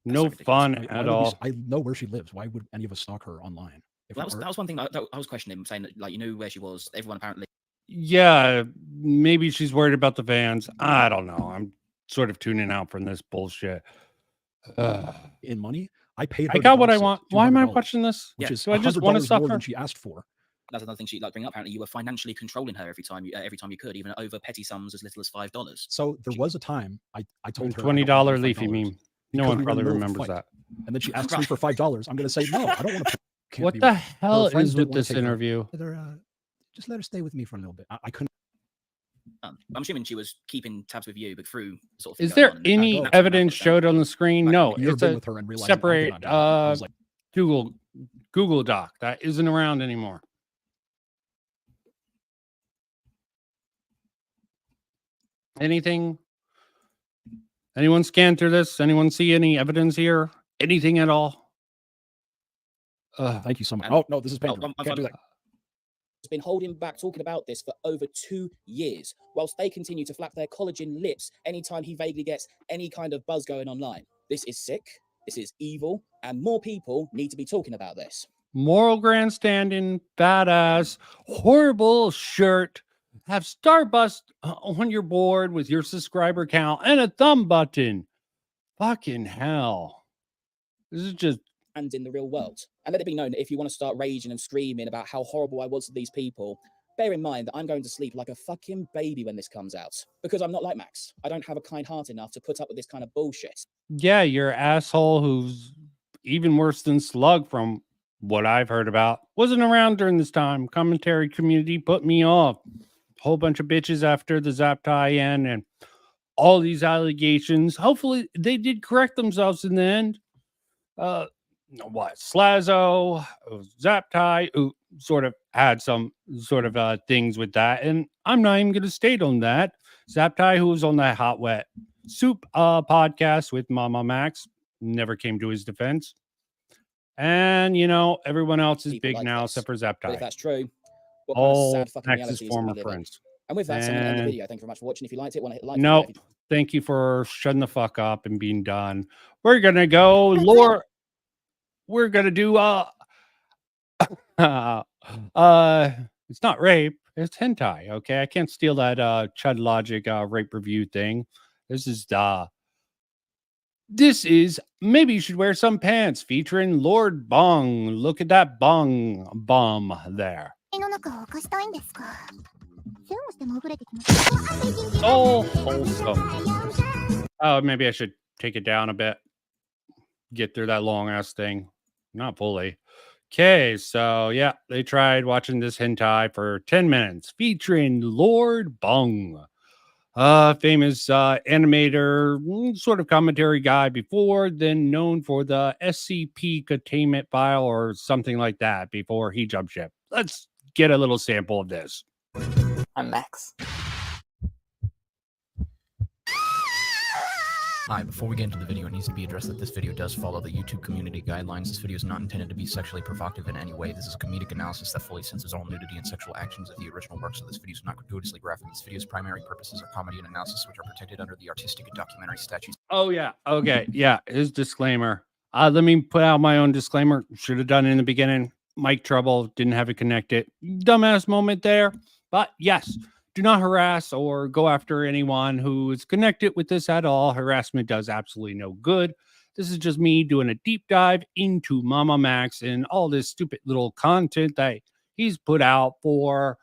No fun at all. I know where she lives. Why would any of us stalk her online? That was one thing that I was questioning, saying that, like, you knew where she was. Everyone apparently... Yeah, maybe she's worried about the fans. I don't know. I'm sort of tuning out from this bullshit. In money, I paid her. I got what I want. Why am I watching this? Which is I just want to suffer. More than she asked for. That's another thing she bring up. Apparently, you were financially controlling her every time you could, even over petty sums as little as $5. So there was a time I told her $20 leafy meme. No one probably remembers that. And then she asked me for $5. I'm going to say no. I don't want to. What the hell is with this interview? Just let her stay with me for a little bit. I couldn't. I'm assuming she was keeping tabs with you, but through sort of. Is there any evidence showed on the screen? No, it's a separate Google Doc that isn't around anymore. Anything? Anyone scan through this? Anyone see any evidence here? Anything at all? Thank you so much. Oh no, this is painful. Can't do that. Been holding back talking about this for over 2 years, whilst they continue to flap their collagen lips anytime he vaguely gets any kind of buzz going online. This is sick, this is evil, and more people need to be talking about this. Moral grandstanding, badass, horrible shirt, have Starburst on your board with your subscriber count and a thumb button. Fucking hell. This is just... And in the real world. And let it be known that if you want to start raging and screaming about how horrible I was to these people, bear in mind that I'm going to sleep like a fucking baby when this comes out. Because I'm not like Max. I don't have a kind heart enough to put up with this kind of bullshit. Yeah, you're an asshole who's even worse than Slug from what I've heard about. Wasn't around during this time. Commentary community put me off. Whole bunch of bitches after the Zap tie-in and all these allegations. Hopefully they did correct themselves in the end. Slazzo, Zaptai, who sort of had some sort of things with that, and I'm not even going to state on that. Zaptai, who was on that Hot Wet Soup podcast with MamaMax, never came to his defense. And, you know, everyone else is People big like now, this. except for But if Zeptai. that's true, what kind of All sad fucking Max's reality is it we former live in? friends. And with that, so I'm going to end the And video. Thank you very much for watching. If you liked it, want to hit like. nope. Thank you for shutting the fuck up and being done. We're gonna go, Lord. We're gonna do it's not rape, it's hentai. Okay, I can't steal that Chud Logic rape review thing. This is Maybe You Should Wear Some Pants featuring Lord Bong. Look at that bong bomb there. So wholesome. Oh, maybe I should take it down a bit. Get through that long ass thing. Not fully. Okay, so yeah, they tried watching this hentai for 10 minutes featuring Lord Bong. Famous animator, sort of commentary guy before, then known for the SCP containment file or something like that before he jumped ship. Let's get a little sample of this. I'm Max. Hi, before we get into the video, it needs to be addressed that this video does follow the YouTube community guidelines. This video is not intended to be sexually provocative in any way. This is a comedic analysis that fully censors all nudity and sexual actions of the original work, so this video is not gratuitously graphic. This video's primary purposes are comedy and analysis, which are protected under the artistic and documentary statutes. Oh, yeah. Okay. Yeah. His disclaimer. Let me put out my own disclaimer. Should have done it in the beginning. Mic trouble. Didn't have it connected. Dumbass moment there. But yes, do not harass or go after anyone who is connected with this at all. Harassment does absolutely no good. This is just me doing a deep dive into MamaMax and all this stupid little content that he's put out for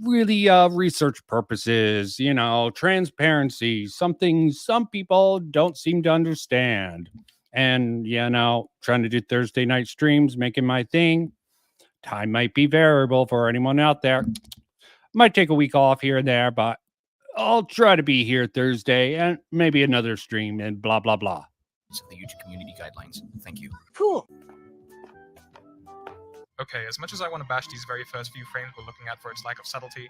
really research purposes, you know, transparency, something some people don't seem to understand. And, you know, trying to do Thursday night streams, making my thing. Time might be variable for anyone out there. Might take a week off here and there, but I'll try to be here Thursday and maybe another stream and blah, blah, blah. Of the YouTube community guidelines. Thank you. Cool. Okay, as much as I want to bash these very first few frames we're looking at for its lack of subtlety,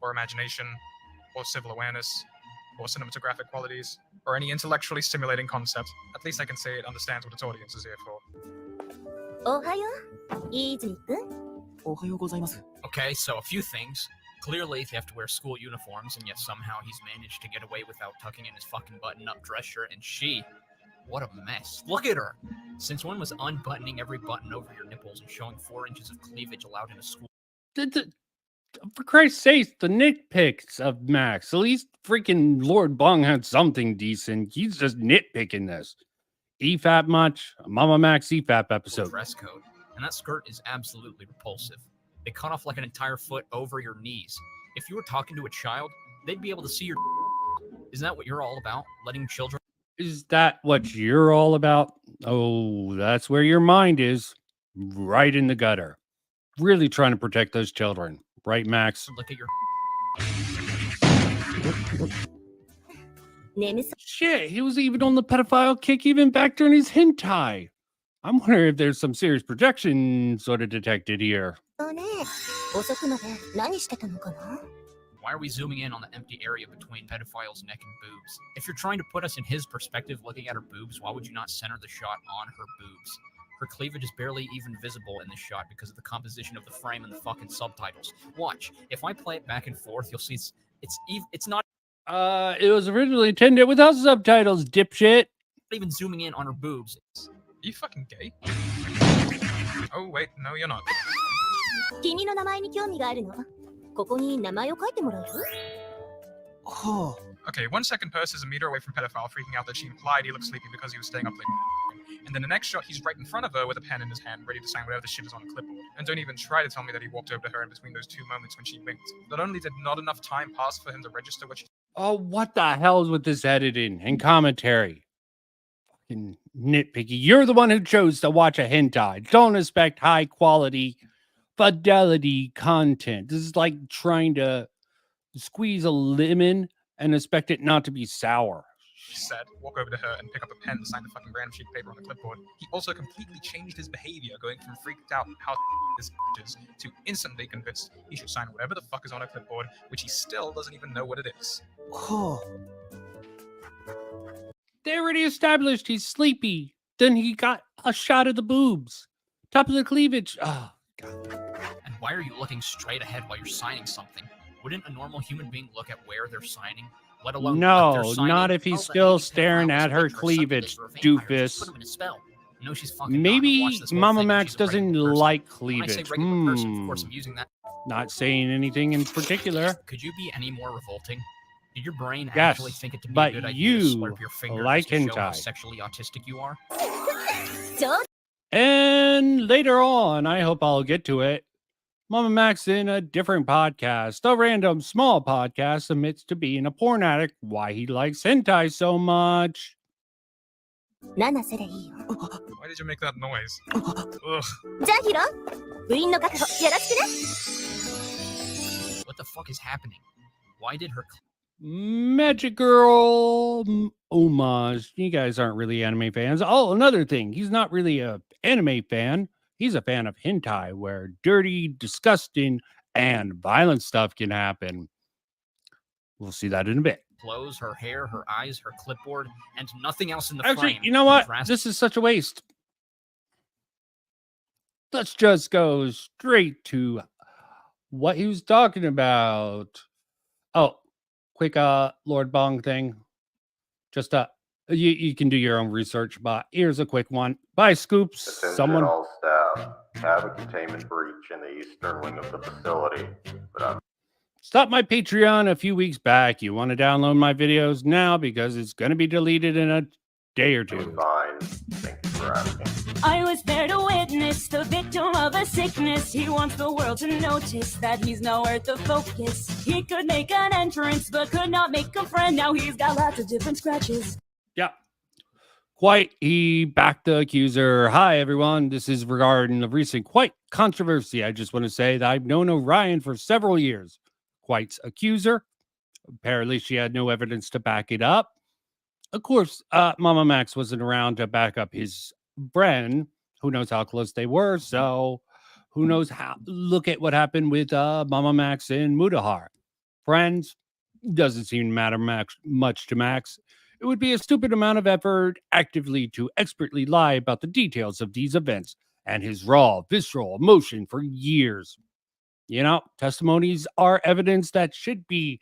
or imagination, or civil awareness, or cinematographic qualities, or any intellectually stimulating concept, at least I can say it understands what its audience is here for. Okay, so a few things. Clearly, they have to wear school uniforms, and yet somehow he's managed to get away without tucking in his fucking button-up dress shirt, and she... What a mess. Look at her! Since when was unbuttoning every button over your nipples and showing 4 inches of cleavage allowed in a school? For Christ's sake, the nitpicks of Max. At least freaking Lord Bong had something decent. He's just nitpicking this. EFAP much? MamaMax EFAP episode. Dress code. And that skirt is absolutely repulsive. They cut off like an entire foot over your knees. If you were talking to a child, they'd be able to see your... Isn't that what you're all about? Letting children... Is that what you're all about? Oh, that's where your mind is. Right in the gutter. Really trying to protect those children. Right, Max? Look at your... Shit, he was even on the pedophile kick even back during his hentai. I'm wondering if there's some serious projection sort of detected here. Why are we zooming in on the empty area between pedophile's neck and boobs? If you're trying to put us in his perspective looking at her boobs, why would you not center the shot on her boobs? Her cleavage is barely even visible in this shot because of the composition of the frame and the fucking subtitles. Watch. If I play it back and forth, you'll see it's not... It was originally intended without subtitles, dipshit. Even zooming in on her boobs. Are you fucking gay? Oh, wait, no, you're not. Oh. Okay, 1 second Perse is a meter away from pedophile, freaking out that she implied he looked sleepy because he was staying up late. And then the next shot, he's right in front of her with a pen in his hand, ready to sign whatever the shit is on a clipboard. And don't even try to tell me that he walked over to her in between those 2 moments when she winked. Not only did not enough time pass for him to register what she... Oh, what the hell is with this editing and commentary? Fucking nitpicky. You're the one who chose to watch a hentai. Don't expect high quality, fidelity content. This is like trying to squeeze a lemon and expect it not to be sour. She said, walk over to her and pick up a pen to sign the fucking random sheet of paper on the clipboard. He also completely changed his behavior, going from freaked out how this is to instantly convinced he should sign whatever the fuck is on a clipboard, which he still doesn't even know what it is. Oh. They already established he's sleepy. then he got a shot of the boobs, top of the cleavage. Oh, God. And why are you looking straight ahead while you're signing something? Wouldn't a normal human being look at where they're signing, let alone what they're No, signing? not if he's still staring at her cleavage, doofus. Put him in a spell. No, she's fucking Maybe MamaMax doesn't like When I say cleavage. regular person, of course I'm using that. Not saying anything in particular. Could you be any more revolting? Did your brain Yes, actually think it to be a but good idea to you slurp your finger like just to show how hentai. sexually autistic you are? And later on, I hope I'll get to it, MamaMax in a different podcast, a random small podcast, admits to being a porn addict, why he likes hentai so much. Why did you make that noise? Ugh. What the fuck is happening? Why did her... Magic Girl homage. You guys aren't really anime fans. Oh, another thing. He's not really a anime fan. He's a fan of hentai, where dirty, disgusting, and violent stuff can happen. We'll see that in a bit. Clothes, her hair, her eyes, her clipboard, and nothing else in the Actually, frame. you know what? Drastic- This is such a waste. Let's just go straight to what he was talking about. Oh, quick Lord Bong thing. Just you can do your own research, but here's a quick one. Bye, Scoops. Attention Someone all staff. Have a containment breach in the eastern wing of the facility. But Stop my Patreon a few weeks back. You want to download my videos now because it's going to be deleted in a day or two. fine. Thank you for asking. I was there to witness the victim of a sickness. He wants the world to notice that he's nowhere to focus. He could make an entrance, but could not make a friend. Now he's got lots of different scratches. Yeah. Quite, he backed the accuser. Hi, everyone. This is regarding the recent Quite controversy. I just want to say that I've known Orion for several years. Quite's accuser. Apparently, she had no evidence to back it up. Of course, MamaMax wasn't around to back up his friend. Who knows how close they were? So, who knows how? Look at what happened with MamaMax and Mudahar. Friends, doesn't seem to matter much to Max. It would be a stupid amount of effort actively to expertly lie about the details of these events and his raw, visceral emotion for years. You know, testimonies are evidence that should be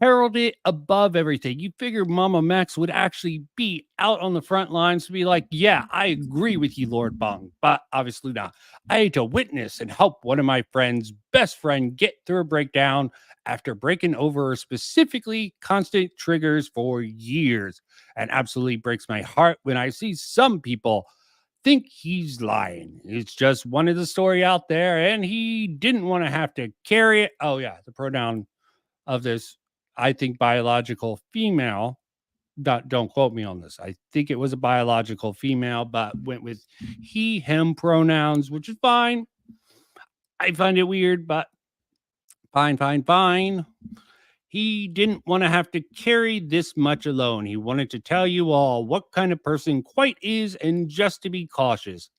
heralded above everything. You figure MamaMax would actually be out on the front lines to be like, yeah, I agree with you, Lord Bong, but obviously not. I had to witness and help one of my friends' best friend get through a breakdown after breaking over specifically constant triggers for years, and absolutely breaks my heart when I see some people think he's lying. It's just one of the story out there, and he didn't want to have to carry it. Oh yeah, the pronoun of this, I think biological female. Don't quote me on this. I think it was a biological female, but went with he, him pronouns, which is fine. I find it weird, but fine. He didn't want to have to carry this much alone. He wanted to tell you all what kind of person Quite is, and just to be cautious.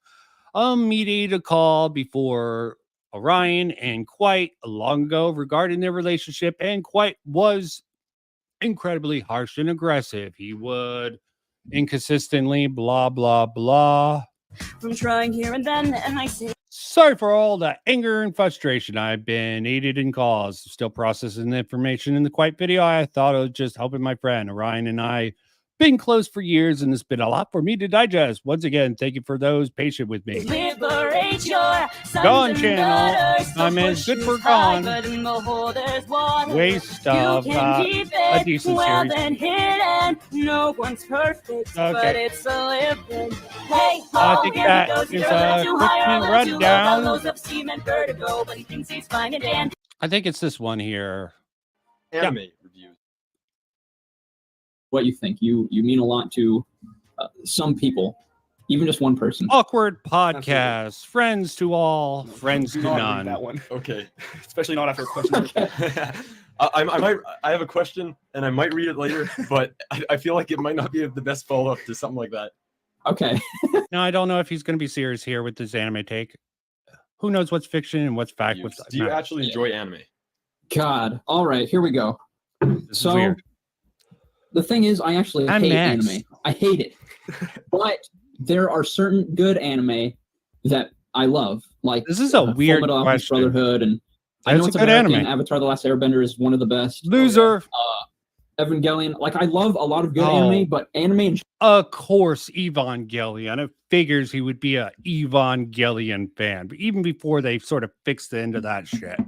Mediated a call before Orion and Quite long ago regarding their relationship, and Quite was incredibly harsh and aggressive. He would inconsistently blah, blah, blah. From trying here and then, and I say, sorry for all the anger and frustration I've been aided in cause. Still processing the information in the Quite video. I thought it was just helping my friend. Orion and I been close for years, and it's been a lot for me to digest. Once again, thank you for those patient with me. liberate your Gone channel. My man's good for gone. Waste of a decent series. Then hidden. No one's perfect, but Okay. it's a living. Hey, I think that is a quick rundown. I think it's this one here. Anime reviews. What you think? You mean a lot to some people, even just one person. Awkward podcast. Friends to all, friends to Do not read none. that one. Okay, especially not after a question. I have a question, and I might read it later, but I feel like it might not be the best follow-up to something like that. Okay. No, I don't know if he's going to be serious here with this anime take. Who knows what's fiction and what's fact? Do you actually enjoy anime? God. All right, here we go. This is So weird. the thing is, I actually I'm hate Max. anime. I hate it. But there are certain good anime that I love. Like this is a weird Fullmetal Alchemist question. Brotherhood, and I That's know a it's good American. anime. Avatar: The Last Airbender is one of the best. Loser. Evangelion. Like I love a lot of good Oh. anime, but anime. Of course, Evangelion. It figures he would be a Evangelion fan, but even before they sort of fixed the end of that shit.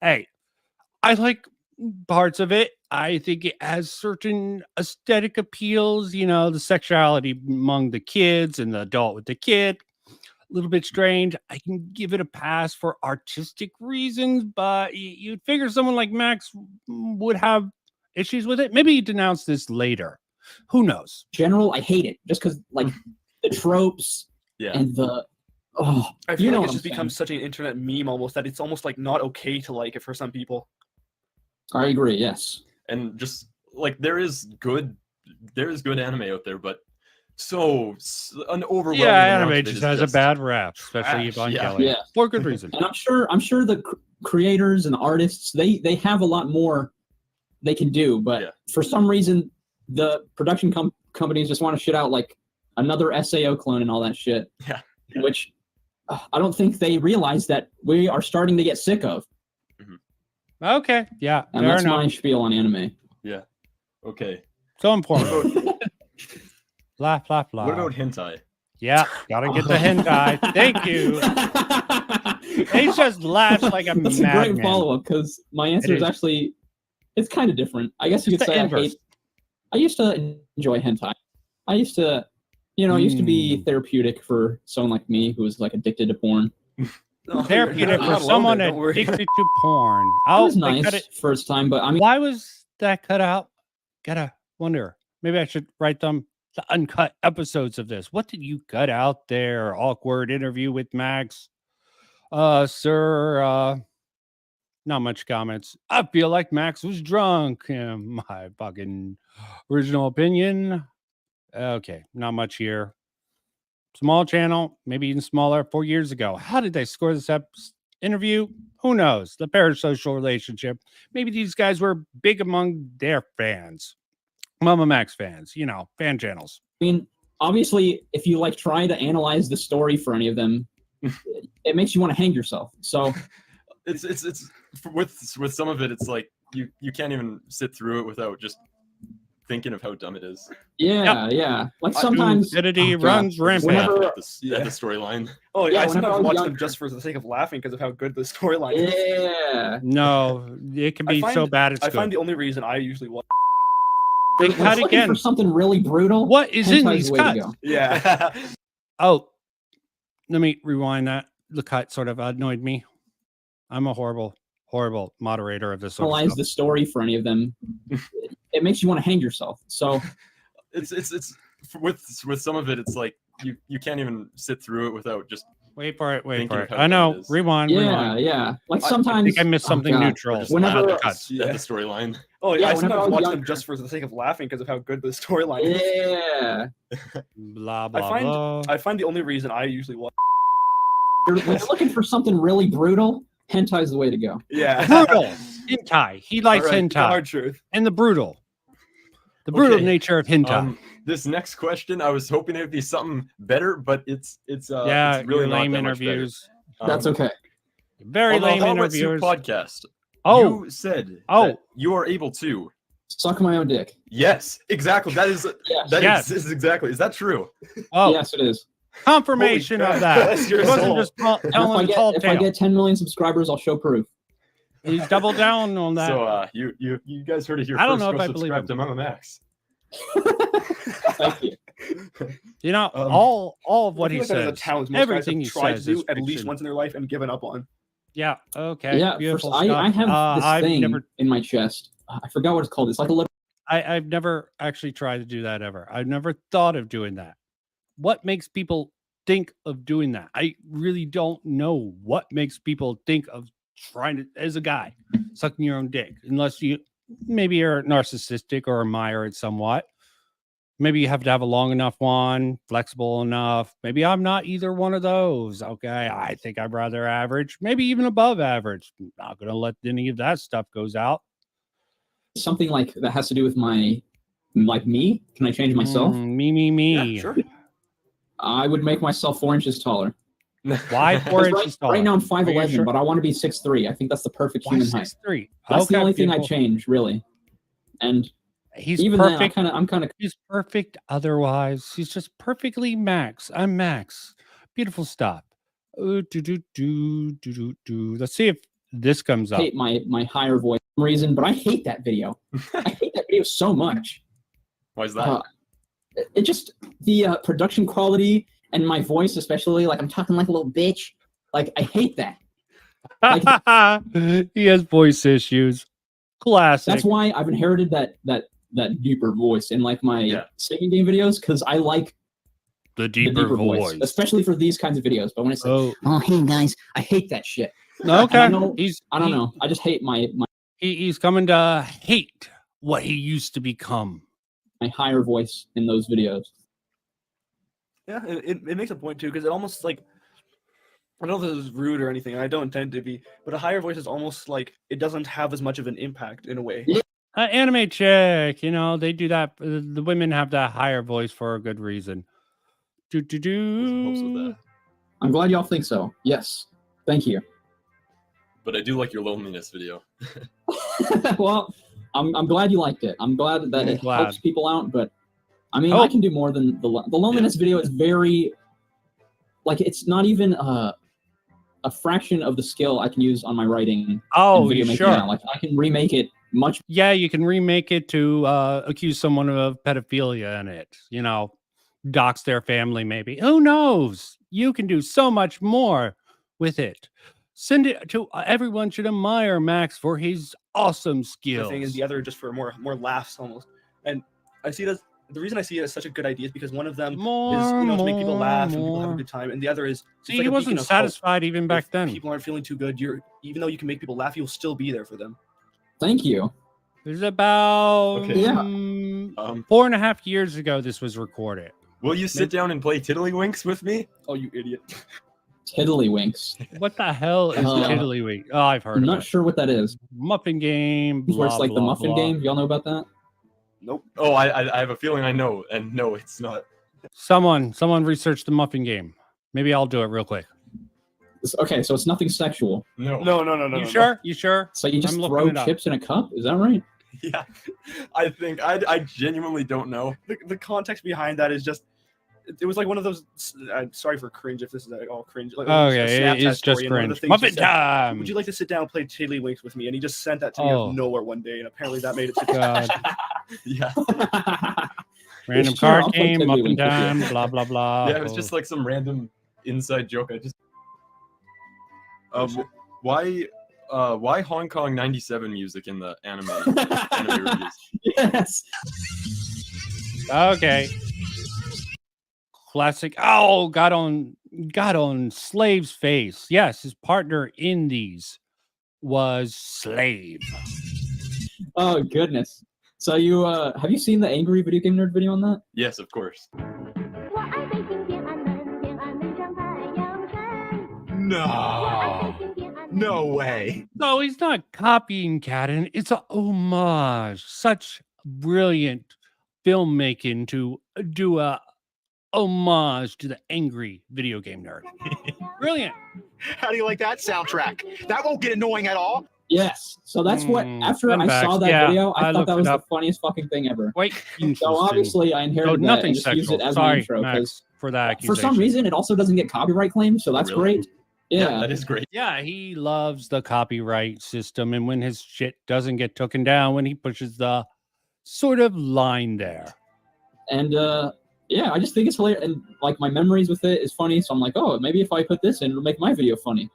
Hey, I like parts of it. I think it has certain aesthetic appeals, you know, the sexuality among the kids and the adult with the kid. A little bit strange. I can give it a pass for artistic reasons, but you'd figure someone like Max would have issues with it. Maybe he denounced this later. Who knows? General, I hate it just because like the tropes and the I feel you know like what it's I'm just become such an internet meme almost that it's almost like not okay to like it for some people. I agree. Yes, and just like there is good anime out there, but an overwhelming. Yeah, amount anime of it just is has a bad rap, especially trash. Evangelion. yeah, For good reason. And I'm sure the creators and artists they have a lot more they can do, but for some reason the production companies just want to shit out like another SAO clone and all that shit. Yeah. Which I don't think they realize that we are starting to get sick of. Okay. Yeah. And fair that's enough. my spiel on anime. Yeah. Okay. So important. Laugh. What about hentai? Yeah, gotta get the hentai. Thank you. He just laughs like a That's a madman. great follow-up because my answer It is is. actually it's kind of different. I guess you It's could the say inverse. I used to enjoy hentai. I used to, it used to be therapeutic for someone like me who was like addicted to porn. Therapeutic for someone addicted to porn. It was they nice cut it. first time, but I mean, Why was that cut out? Gotta wonder. Maybe I should write them the uncut episodes of this. What did you cut out there? Awkward interview with Max. Sir, not much comments. I feel like Max was drunk. Yeah, my fucking original opinion. Okay, not much here. Small channel, maybe even smaller 4 years ago. How did they score this interview? Who knows? The parasocial relationship. Maybe these guys were big among their fans. MamaMax fans, fan channels. I mean, obviously, if you like try to analyze the story for any of them, it makes you want to hang yourself. So it's with some of it, it's like you can't even sit through it without just thinking of how dumb it is. Yeah. Like sometimes stupidity runs rampant. At the storyline. Oh yeah, I sometimes watch younger. them just for the sake of laughing because of how good the storyline is. Yeah. No, it can be so bad it's I good. find the only reason I usually watch. They cut looking again. for something really brutal. What is in hentai's these the way to cuts? go. Yeah. Oh, let me rewind that. The cut sort of annoyed me. I'm a horrible moderator of this sort of Analyze stuff. the story for any of them. It makes you want to hang yourself. So it's with some of it, it's like you can't even sit through it without just wait for it. thinking of how I dumb know. it is. Rewind. Yeah. Like I sometimes think I missed something God. neutral. Whenever- at the cuts. At the storyline. Oh Yeah, I whenever I sometimes was watch younger. them just for the sake of laughing because of how good the storyline is. Yeah. Blah blah blah. I find the only reason I usually watch. When you're looking for something really brutal, hentai's the way to go. Yeah. Brutal hentai. He likes All right, hentai. the hard truth. And the brutal Okay. nature of hentai. This next question, I was hoping it'd be something better, but it's yeah, it's really your not lame that much better. interviews. That's okay. Very on the lame Hot Wet Soup interviewers. podcast. Oh. You said Oh. that you are able to. Suck my own dick. Yes, exactly. That is Yes. Yes. is exactly. Is that true? Oh, Yes, it is. confirmation Holy of crap. that. Bless your He wasn't soul. just And telling a tall if I tale. get 10 million subscribers, I'll show proof. He's doubled down on that. So you guys heard it here I don't first. know if Go I believe subscribe to him. MamaMax. Thank you. All of what I he feel like that is a says, talent most everything he guys have tried says to do is at least fiction. once in their life and given up on. Yeah. Okay. Yeah, Beautiful I stuff. have this I've thing never, in my chest. I forgot what it's called. It's like a little. I've never actually tried to do that ever. I've never thought of doing that. What makes people think of doing that? I really don't know what makes people think of trying to, as a guy, sucking your own dick, unless maybe you're narcissistic or admire it somewhat. Maybe you have to have a long enough one, flexible enough. Maybe I'm not either one of those. Okay. I think I'm rather average, maybe even above average. I'm not going to let any of that stuff goes out. Something like that has to do with my, like me. Can I change myself? Me. Yeah, sure. I would make myself 4 inches taller. Why 4 inches taller? Right now I'm Are you 5'11", sure? but I want to be 6'3". I think that's the perfect Why human height. 6'3"? That's the Okay, only thing I beautiful. change, really. And He's even perfect. then, I'm kind of. He's perfect. Otherwise, he's just perfectly Max. I'm Max. Beautiful stuff. Let's see if this comes up. Hate my higher voice for some reason, but I hate that video. I hate that video so much. Why is that? It just the production quality and my voice, especially, like I'm talking like a little bitch. Like I hate that. He has voice issues. Classic. That's why I've inherited that deeper voice in like my singing game videos, because I like the deeper voice, especially for these kinds of videos. But when it's like, oh hey guys, I hate that shit. Okay. I don't know. I just hate my he's coming to hate what he used to become. My higher voice in those videos. Yeah, it makes a point too, because it almost like, I don't know if this is rude or anything, and I don't intend to be, but a higher voice is almost like it doesn't have as much of an impact in a way. Anime chick, you know, they do that. The women have that higher voice for a good reason. I'm glad y'all think so. Yes, thank you. But I do like your loneliness video. Well, I'm glad you liked it. I'm glad that it helps people out, but I mean, I can do more than the loneliness video is very, like, it's not even a fraction of the skill I can use on my writing. Oh, video making sure. now. Like, I can remake it much. Yeah, you can remake it to accuse someone of pedophilia in it. You know, dox their family, maybe. Who knows? You can do so much more with it. Send it to everyone should admire Max for his awesome skills. The thing is, the other just for more laughs almost. And I see that the reason I see it as such a good idea is because one of them is, you know, to make people laugh and people have a good time, and the other is see, he wasn't satisfied even back then. People aren't feeling too good. Even though you can make people laugh, you'll still be there for them. Thank you. There's about 4.5 years ago this was recorded. Will you sit down and play Tiddlywinks with me? Oh, you idiot. Tiddlywinks. What the hell is Tiddlywink? Oh, I've heard I'm of not it. sure what that is. Muffin game. Blah, Where it's like the blah, muffin blah. game. Y'all know about that? Nope. Oh, I have a feeling I know, and no, it's not. Someone research the muffin game. Maybe I'll do it real quick. Okay, so it's nothing sexual. No. You sure? You sure? So you just I'm throw looking it up. chips in a cup? Is that right? Yeah, I think I genuinely don't know. The context behind that is just, it was like one of those. I'm sorry for cringe if this is all cringe. Like, Oh, a yeah, Snapchat it is just story, and one of the cringe. things Muffin he said, time! Would you like to sit down and play Tiddlywinks with me? And he just sent that to me out Oh. of nowhere one day, and apparently that made it to God. Yeah. Random Sure, card I'll play game, Tiddlywinks muffin with you. time, blah blah blah. Yeah, it was just like some random inside joke. I just. Why Hong Kong 97 music in the anime reviews? Yes. Okay. Classic. Oh, got on Slave's face. Yes, his partner in these was Slave. Oh goodness. So you have you seen the Angry Video Game Nerd video on that? Yes, of course. No way. No, he's not copying Cadden. It's a homage. Such brilliant filmmaking to do a homage to the Angry Video Game Nerd. Brilliant. How do you like that soundtrack? That won't get annoying at all. Yes. So that's what after I saw that video, I thought that was the funniest fucking thing ever. Wait, so obviously I inherited that nothing and just used it sexual. as Sorry, an intro Max, for that for some reason it also doesn't get copyright claimed, so that's Really? great. Yeah. That is great. Yeah, he loves the copyright system, and when his shit doesn't get taken down, when he pushes the sort of line there. And yeah, I just think it's hilarious, and like my memories with it is funny, so I'm like, oh, maybe if I put this in, it'll make my video funny.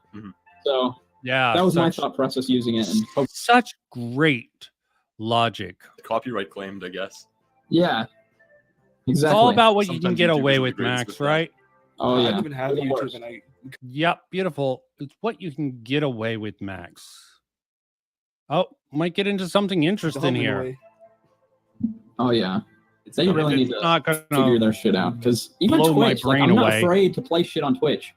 So yeah, that was my thought process using it. And such great logic. Copyright claimed, I guess. Yeah, exactly. It's all about what you can Sometimes get YouTube away isn't the with, greatest Max, with that. right? Oh I yeah. don't even have Even YouTube, worse. and I. Yep, beautiful. It's what you can get away with, Max. Oh, might get into something interesting here. Oh yeah. They really need to not gonna figure their shit out, because even blow my Twitch, like, brain I'm not away. afraid to play shit on Twitch.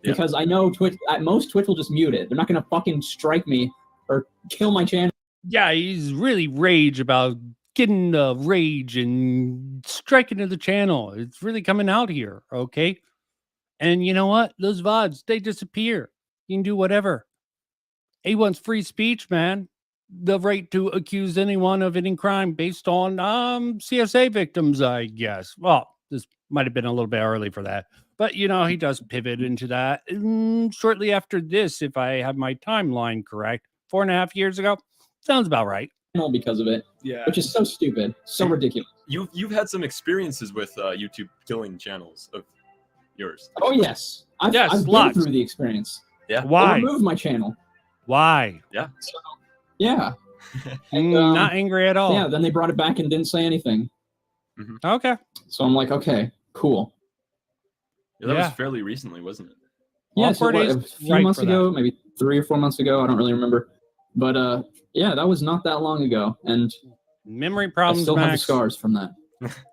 Yeah. Because I know Twitch, at most Twitch will just mute it. They're not gonna fucking strike me or kill my channel. Yeah, he's really rage about getting rage and striking to the channel. It's really coming out here, okay? And you know what? Those VODs, they disappear. You can do whatever. He wants free speech, man. The right to accuse anyone of any crime based on CSA victims, I guess. Well, this might have been a little bit early for that. But, you know, he does pivot into that shortly after this, if I have my timeline correct. 4.5 years ago. Sounds about right. Because of it, Yeah. which is so stupid, so ridiculous. You've had some experiences with YouTube killing channels of yours. Oh yes, I've been lots. through the experience. Yeah. Why? They removed my channel. Why? Yeah. Yeah. And, not angry at all. Yeah. Then they brought it back and didn't say anything. Okay. So I'm like, okay, cool. Yeah, that was fairly recently, wasn't it? Yeah, so a few months ago, maybe 3 or 4 months ago. I don't really remember. But yeah, that was not that long ago, and memory problems. I still have the Max. scars from that.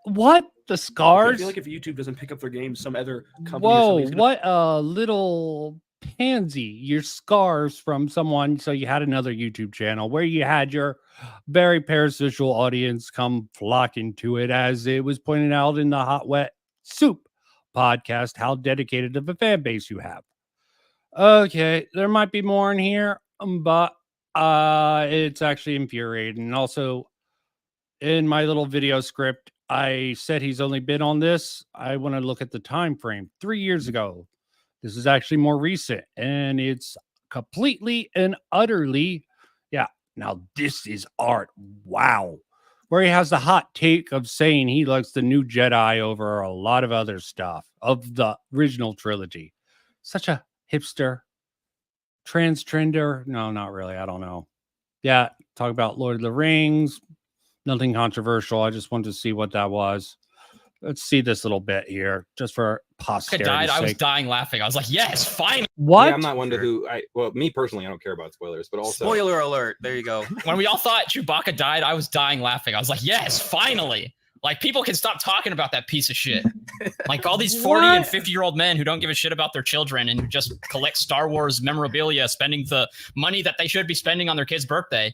What? The I scars? feel like if YouTube doesn't pick up their games, some other company. Whoa, Or gonna... what a little pansy. Your scars from someone. So you had another YouTube channel where you had your very parasocial audience come flocking to it, as it was pointed out in the Hot Wet Soup podcast, how dedicated of a fan base you have. Okay, there might be more in here, but it's actually infuriating. And also, in my little video script, I said he's only been on this. I want to look at the time frame. 3 years ago. This is actually more recent, and it's completely and utterly, yeah. Now this is art. Wow. Where he has the hot take of saying he likes the new Jedi over a lot of other stuff of the original trilogy. Such a hipster. Trans-trender? No, not really. I don't know. Yeah, talk about Lord of the Rings. Nothing controversial. I just wanted to see what that was. Let's see this little bit here, just for posterity's sake. I was dying laughing. I was like, yes, finally. What? Yeah, I'm not one to who. Well, me personally, I don't care about spoilers, but also Spoiler alert. There you go. When we all thought Chewbacca died, I was dying laughing. I was like, yes, finally. Like, people can stop talking about that piece of shit. Like, all these 40 and 50-year-old men who don't give a shit about their children and who just collect Star Wars memorabilia, spending the money that they should be spending on their kid's birthday.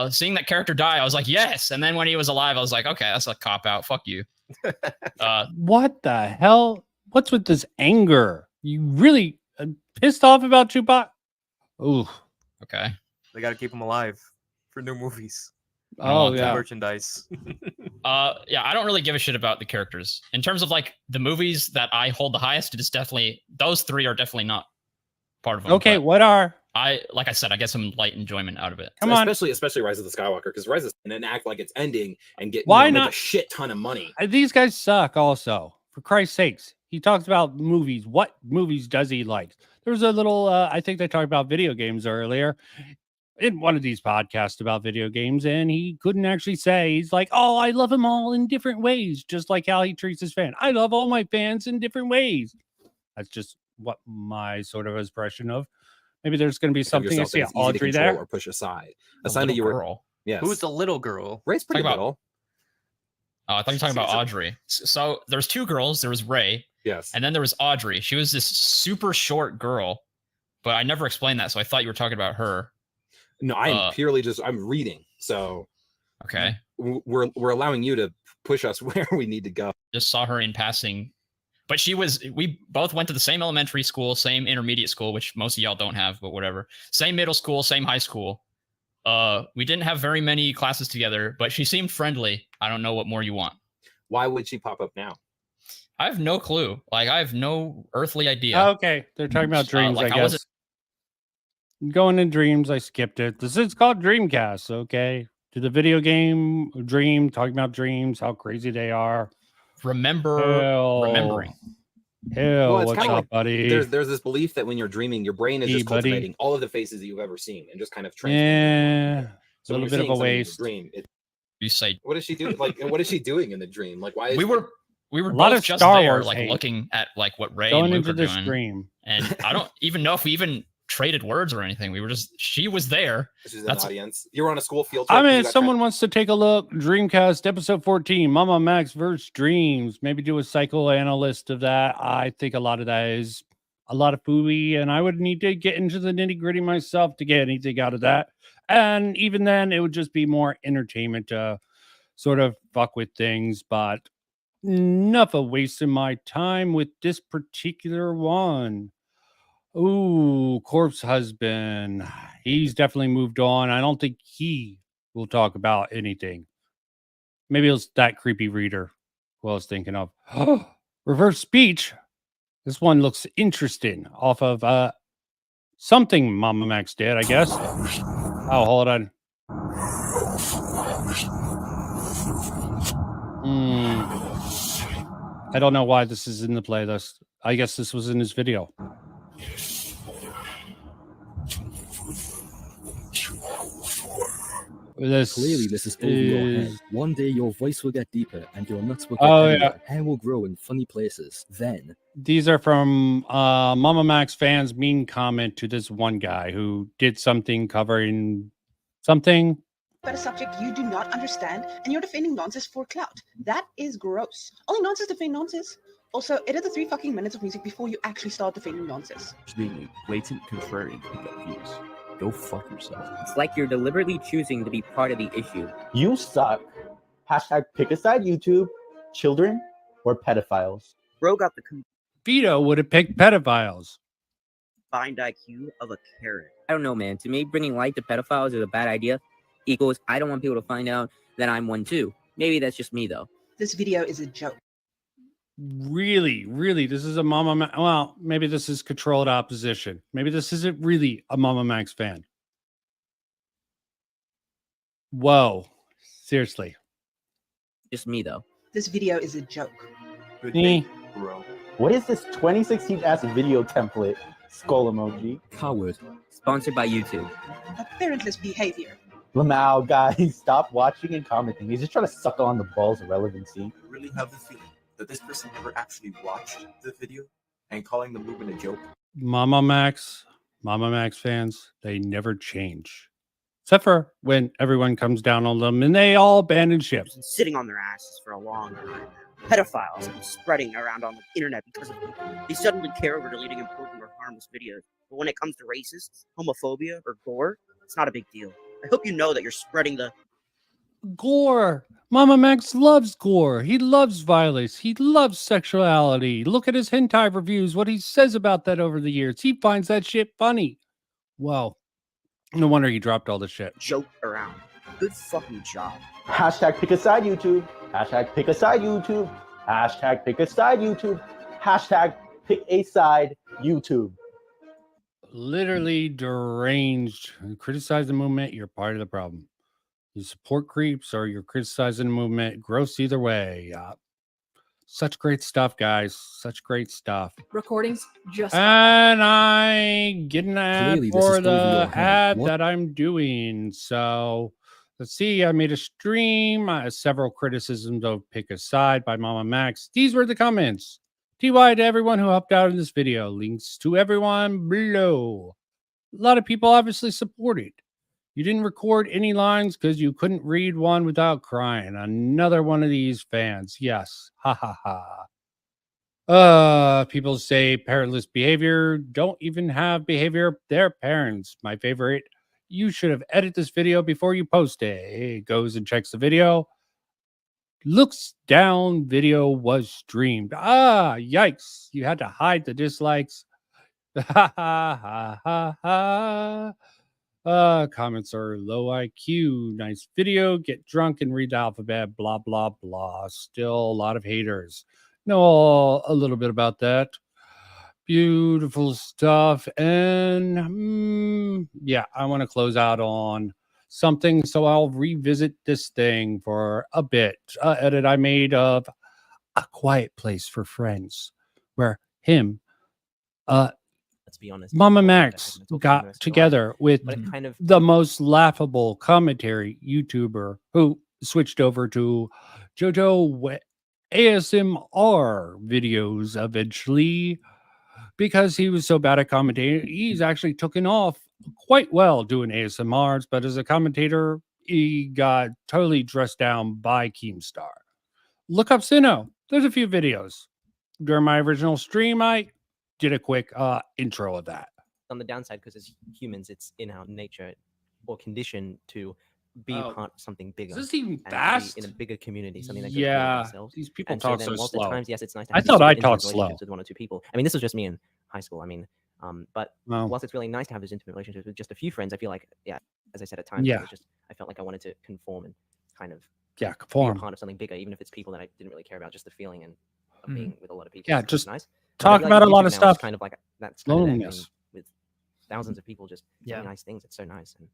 Seeing that character die, I was like, yes. And then when he was alive, I was like, okay, that's a cop-out. Fuck you. What the hell? What's with this anger? You really pissed off about Chewbacca? Ooh. Okay. They got to keep him alive for new movies. Oh, yeah. Merchandise. Yeah, I don't really give a shit about the characters. In terms of, like, the movies that I hold the highest, it is definitely, those three are definitely not part of them. Okay, what are? Like I said, I get some light enjoyment out of it. Come on. Especially Rise of the Skywalker, because Rise of and then act like it's ending and get Why make not? a shit ton of money. These guys suck also. For Christ's sakes. He talks about movies. What movies does he like? There was a little, I think they talked about video games earlier in one of these podcasts about video games, and he couldn't actually say, he's like, oh, I love them all in different ways, just like how he treats his fan. I love all my fans in different ways. That's just what my sort of impression of. Maybe there's going to be something. I see Audrey there. Or push aside. The A sign that you were. girl. Yes. Who's the little girl? Ray's pretty Talk about- little. Oh, I thought you were talking about Audrey. So there's two girls. There was Ray. Yes. And then there was Audrey. She was this super short girl, but I never explained that, so I thought you were talking about her. No, I'm purely just I'm reading. So okay, we're allowing you to push us where we need to go. Just saw her in passing, but we both went to the same elementary school, same intermediate school, which most of y'all don't have, but whatever. Same middle school, same high school. We didn't have very many classes together, but she seemed friendly. I don't know what more you want. Why would she pop up now? I have no clue. Like, I have no earthly idea. Okay, they're talking about dreams, like, I guess. Going in dreams, I skipped it. This is called Dreamcast, okay? To the video game Dream, talking about dreams, how crazy they are. Remembering. Hell, Well, it's what's kinda up, like buddy? There's this belief that when you're dreaming, your brain is Hey, just buddy. cultivating all of the faces that you've ever seen and just kind of transferring. Yeah, So a when little you're bit of seeing a something in your waste. Dream, You say what is she doing? Like, what is she doing in the dream? Like, why? Is we were A both lot of just Star there, Wars like hate. looking at like what Ray Going and Luke into are this doing. dream. And I don't even know if we even traded words or anything. We were just, she was there. She's in the audience. You were on a school field trip. I 'cause mean, you if got someone wants to take a look, Dreamcast episode 14, MamaMax vs. Dreams, maybe do a psychoanalyst of that. I think a lot of that is a lot of fooey, and I would need to get into the nitty gritty myself to get anything out of that. And even then, it would just be more entertainment to sort of fuck with things. But enough of wasting my time with this particular one. Ooh, Corpse Husband. He's definitely moved on. I don't think he will talk about anything. Maybe it was that creepy reader who I was thinking of. Reverse speech. This one looks interesting off of something MamaMax did, I guess. Oh, hold on. I don't know why this is in the playlist. I guess this was in his video. Clearly, this is over your head. One day, your voice will get deeper, and your nuts will get heavier. Hair will grow in funny places. Then, these are from MamaMax fans' mean comment to this one guy who did something covering something. About a subject you do not understand, and you're defending nonsense for clout. That is gross. Only nonsense defend nonsense. Also, edit the 3 fucking minutes of music before you actually start defending nonsense. Being a blatant contrarian to get views. Go fuck yourself. It's like you're deliberately choosing to be part of the issue. You suck. Hashtag pick a side, YouTube. Children or pedophiles? Bro got the Vito would have picked pedophiles. combined IQ of a carrot. I don't know, man. To me, bringing light to pedophiles is a bad idea. Equals, I don't want people to find out that I'm one too. Maybe that's just me, though. This video is a joke. Really, this is a MamaMax. Well, maybe this is controlled opposition. Maybe this isn't really a MamaMax fan. Whoa, seriously. Just me, though. This video is a joke. Bro. What is this 2016 ass video template? Skull emoji. Coward. Sponsored by YouTube. Parentless behavior. Lamau, guys, stop watching and commenting. He's just trying to suck on the balls of relevancy. I really have the feeling that this person never actually watched the video and calling the movement a joke. MamaMax fans, they never change. Except for when everyone comes down on them and they all abandon ship. Sitting on their asses for a long time. Pedophiles have been spreading around on the internet because of them. They suddenly care over deleting important or harmless videos. But when it comes to racists, homophobia, or gore, it's not a big deal. I hope you know that you're spreading the Gore. MamaMax loves gore. He loves violence. He loves sexuality. Look at his hentai reviews, what he says about that over the years. He finds that shit funny. Well, no wonder he dropped all the shit. Joke around. Good fucking job. Hashtag pick a side, YouTube. Hashtag pick a side, YouTube. Hashtag pick a side, YouTube. Hashtag pick a side, YouTube. Literally deranged. You criticize the movement, you're part of the problem. You support creeps or you're criticizing the movement. Gross either way. Such great stuff, guys. Such great stuff. Recordings just. And I get an ad Clearly, this for is the over your head. ad What? that I'm doing. So let's see. I made a stream. Several criticisms of Pick a Side by MamaMax. These were the comments. TY to everyone who helped out in this video. Links to everyone below. A lot of people obviously supported. You didn't record any lines because you couldn't read one without crying. Another one of these fans. Yes. Ha ha ha. People say parentless behavior. Don't even have behavior. They're parents. My favorite. You should have edited this video before you post it. Goes and checks the video. Looks down, video was streamed. Yikes. You had to hide the dislikes. Ha ha ha ha. Comments are low IQ. Nice video. Get drunk and read the alphabet. Blah, blah, blah. Still a lot of haters. Know a little bit about that. Beautiful stuff. And yeah, I want to close out on something, so I'll revisit this thing for a bit. Edit I made of A Quiet Place for Friends, where him, let's be honest, MamaMax got together with but it kind of the most laughable commentary YouTuber who switched over to JoJo ASMR videos eventually because he was so bad at commentating. He's actually taken off quite well doing ASMRs, but as a commentator, he got totally dressed down by Keemstar. Look up Sinnoh. There's a few videos. During my original stream, I did a quick intro of that. On the downside, because as humans, it's in our nature or condition to be a part of something bigger. Is this even and to be fast? in a bigger community, something that goes beyond Yeah, ourselves. these people And talk then so whilst slow. At times, yes, it's nice to I have thought I super talked intimate slow. relationships with one or two people. I mean, this was just me in high school. I mean, but Wow. whilst it's really nice to have those intimate relationships with just a few friends, I feel like, yeah, as I said, at times, Yeah. it was just I felt like I wanted to conform and kind of Yeah, be a conform. part of something bigger, even if it's people that I didn't really care about. Just the feeling and of Mhm. being with a lot of people. Yeah, It's just nice. But I talk feel about with a lot YouTube of now, stuff. It's kind of like that's kind of it. I mean, Loneliness. with thousands of people just saying Yeah. nice things. It's so nice. And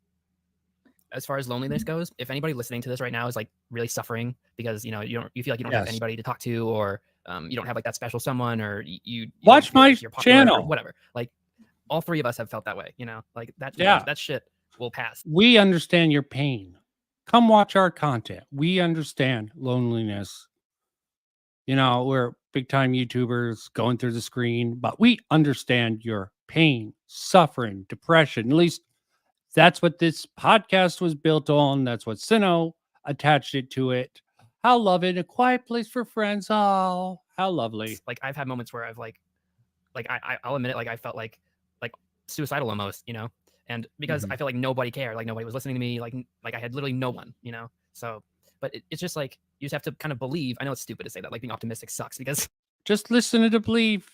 As far as loneliness goes, if anybody listening to this right now is like really suffering because you feel like you don't have Yes. anybody to talk to, or you don't have like that special someone, or you Watch don't feel my like you're popular or channel. whatever. Like all three of us have felt that way, like that. Yeah. that shit will pass. We understand your pain. Come watch our content. We understand loneliness. We're big time YouTubers going through the screen, but we understand your pain, suffering, depression. At least that's what this podcast was built on. That's what Sino attached it to it. How lovely, a quiet place for friends. Oh, how lovely. Like I've had moments where I've I'll admit it, like I felt like suicidal almost, and because I feel like nobody cared, like nobody was listening to me, like I had literally no one, so. But it's just like you just have to kind of believe. I know it's stupid to say that, like being optimistic sucks because Just listen to believe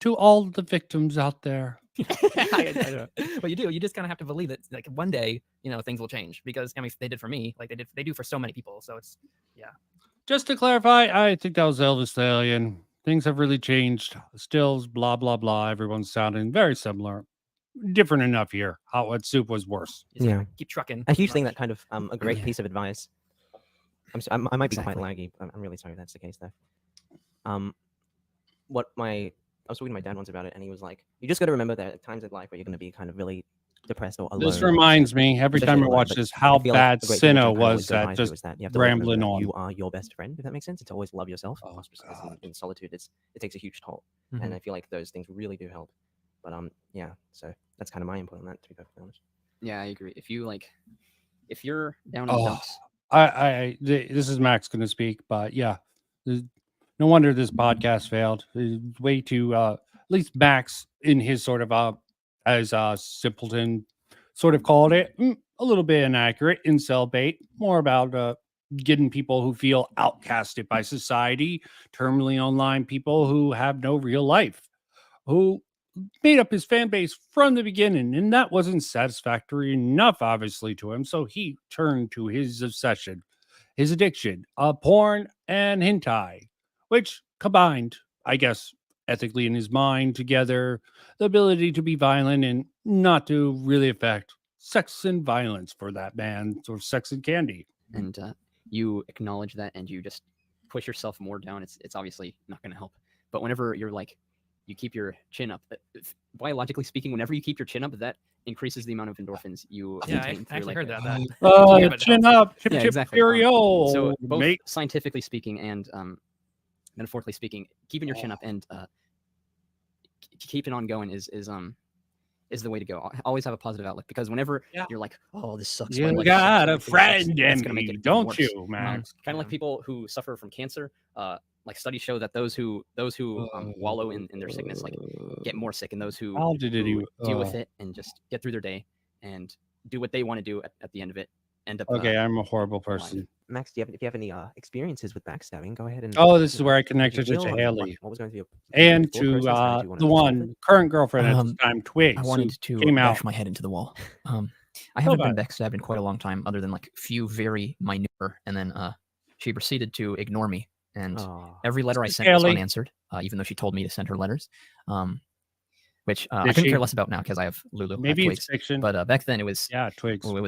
to all the victims out there. I know. But you do. You just kind of have to believe that like one day, things will change because I mean they did for me, like they do for so many people. So it's Just to clarify, I think that was Elvis Stallion. Things have really changed. Stills, blah, blah, blah. Everyone's sounding very similar. Different enough here. Hot Wet Soup was worse. yeah, keep trucking. a huge thing that kind of a great piece of advice. I might be quite laggy. I'm really sorry if that's the case though. I was talking to my dad once about it, and he was like, "You just got to remember that at times in life where you're going to be kind of really depressed or alone." This reminds me every especially time I alone, watch but this I how feel like bad a great thing which I Sino kind of always was go at by to just is that you have to always remember rambling that on. You are your best friend, if that makes sense. And to always love yourself. Oh, Because in solitude, it takes a huge toll, Mhm. and I feel like those things really do help. But yeah. So that's kind of my input on that, to be perfectly honest. Yeah, I agree. If you're down in the Oh, dumps, this is Max going to speak, but yeah, no wonder this podcast failed. Way too, at least Max in his sort of, as Simpleton sort of called it, a little bit inaccurate, incel bait, more about getting people who feel outcasted by society, terminally online people who have no real life, who made up his fan base from the beginning, and that wasn't satisfactory enough, obviously, to him. So he turned to his obsession, his addiction, porn and hentai, which combined, I guess, ethically in his mind together, the ability to be violent and not to really affect sex and violence for that man, or sex and candy. and you acknowledge that, and you just push yourself more down, it's obviously not going to help. But whenever you're like, you keep your chin up, biologically speaking, whenever you keep your chin up, that increases the amount of endorphins you Yeah, I obtain through, actually like, heard that. Chin up, chip, chip, exactly. Cheerio, So both mate. scientifically speaking and metaphorically speaking, keeping your chin up and keeping on going is the way to go. Always have a positive outlook, because whenever you're like, oh, this sucks, my You life got sucks, a everything sucks, friend that's in gonna make me, it even don't worse. you, Max? Kind of like people who suffer from cancer. Like studies show that those who wallow in their sickness like get more sick, and those who, How did it who even- deal with it and just get through their day and do what they want to do at the end of it end up Okay, I'm a horrible person. Max, if you have any experiences with backstabbing, go ahead and. Oh, this is where I connected it reveal to on Haley. What was going to be your And thought to process, how did you wanna the resolve one it? current girlfriend at the time, Twigs. I who wanted to came bash out. my head into the wall. I Tell haven't been about it. backstabbed in quite a long time, other than like few very minute. And then she proceeded to ignore me, and every letter I This is sent was Haley. unanswered, even though she told me to send her letters. Which I Did couldn't she? care less about now because I have Lulu. I have Maybe it's Twigs. fiction. But back then it was Twigs. Oh, it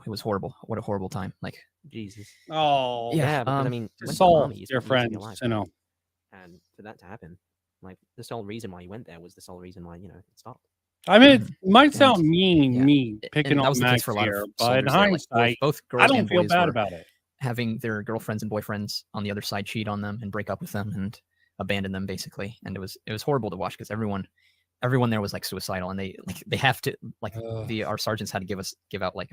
was horrible. What a horrible time. Like Jesus. Oh, Yeah, because I mean, you went to the Saul, army, you dear spent years of friends, your life, you know. and for that to happen, like the sole reason why you went there was the sole reason why it stopped. I mean, it might And- sound mean, yeah. me picking And that on was the case Max for a lot here, of but in soldiers there, like, hindsight, both girls I don't and feel boys bad were about it. having their girlfriends and boyfriends on the other side cheat on them and break up with them and abandon them basically. And it was horrible to watch, because everyone there was like suicidal, and they have to like our sergeants had to give out like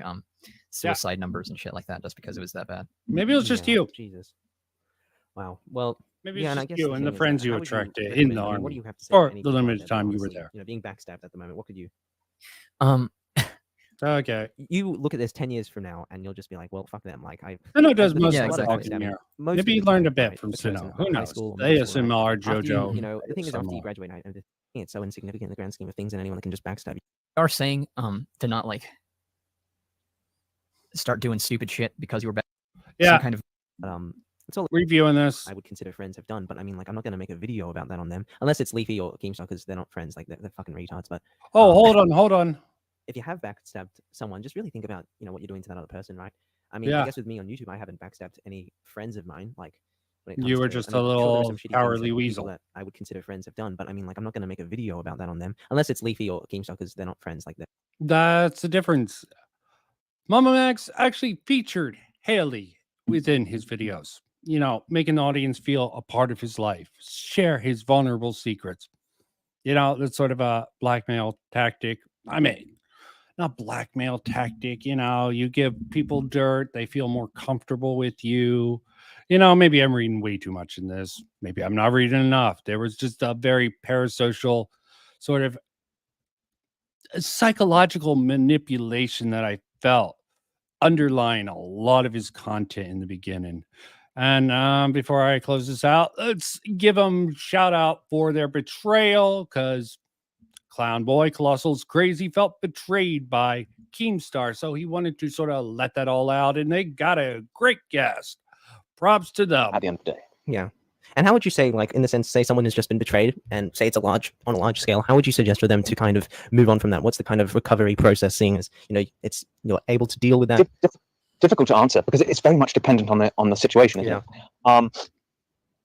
suicide numbers and shit like that, just because it was that bad. Maybe it was just you. Jesus. Wow. Well, Maybe Yeah, it's and I just guess you the and the thing is, friends you how would attracted in recommend- the I mean, army, what do you have to say or to any the people out limited there that time you were honestly, there. You know, being backstabbed at the moment, what could you? Um, Okay. You look at this 10 years from now, and you'll just be like, "Well, fuck them." Like Sino does there's most a of lot the of talking backstabbing here. most Maybe of he the learned time, a bit right? from Because Sino. in Who high knows? school or middle school, right? ASMR, After JoJo. the thing is, after you graduate, I think it's so insignificant in the grand scheme of things, and anyone can just backstab you. Are saying to not like start doing stupid shit because you were back. Yeah. Some kind of it's all reviewing this. I would consider friends have done, but I mean, like, I'm not going to make a video about that on them unless it's Leafy or Keemstar because they're not friends. Like, they're fucking retards. But Oh, hold on. if you have backstabbed someone, just really think about what you're doing to that other person, right? I mean, Yeah. I guess with me on YouTube, I haven't backstabbed any friends of mine. Like, when it comes You were to, just I mean, a sure, there are little some shitty things cowardly that people weasel. that I would consider friends have done, but I mean, like, I'm not going to make a video about that on them unless it's Leafy or Keemstar because they're not friends like that. That's the difference. MamaMax actually featured Haley within his videos. You know, making the audience feel a part of his life, share his vulnerable secrets. You know, that's sort of a blackmail tactic. I mean, not blackmail tactic. You know, you give people dirt, they feel more comfortable with you. You know, maybe I'm reading way too much in this. Maybe I'm not reading enough. There was just a very parasocial sort of psychological manipulation that I felt underlying a lot of his content in the beginning. And before I close this out, let's give them shout out for their betrayal, because Clown Boy Colossal's Crazy felt betrayed by Keemstar, so he wanted to sort of let that all out, and they got a great guest. Props to them. At the end of the day. Yeah. And how would you say, like, in the sense, say someone has just been betrayed and say it's on a large scale, how would you suggest for them to kind of move on from that? What's the kind of recovery process, seeing as, you're able to deal with that? Difficult to answer because it's very much dependent on the situation, isn't it?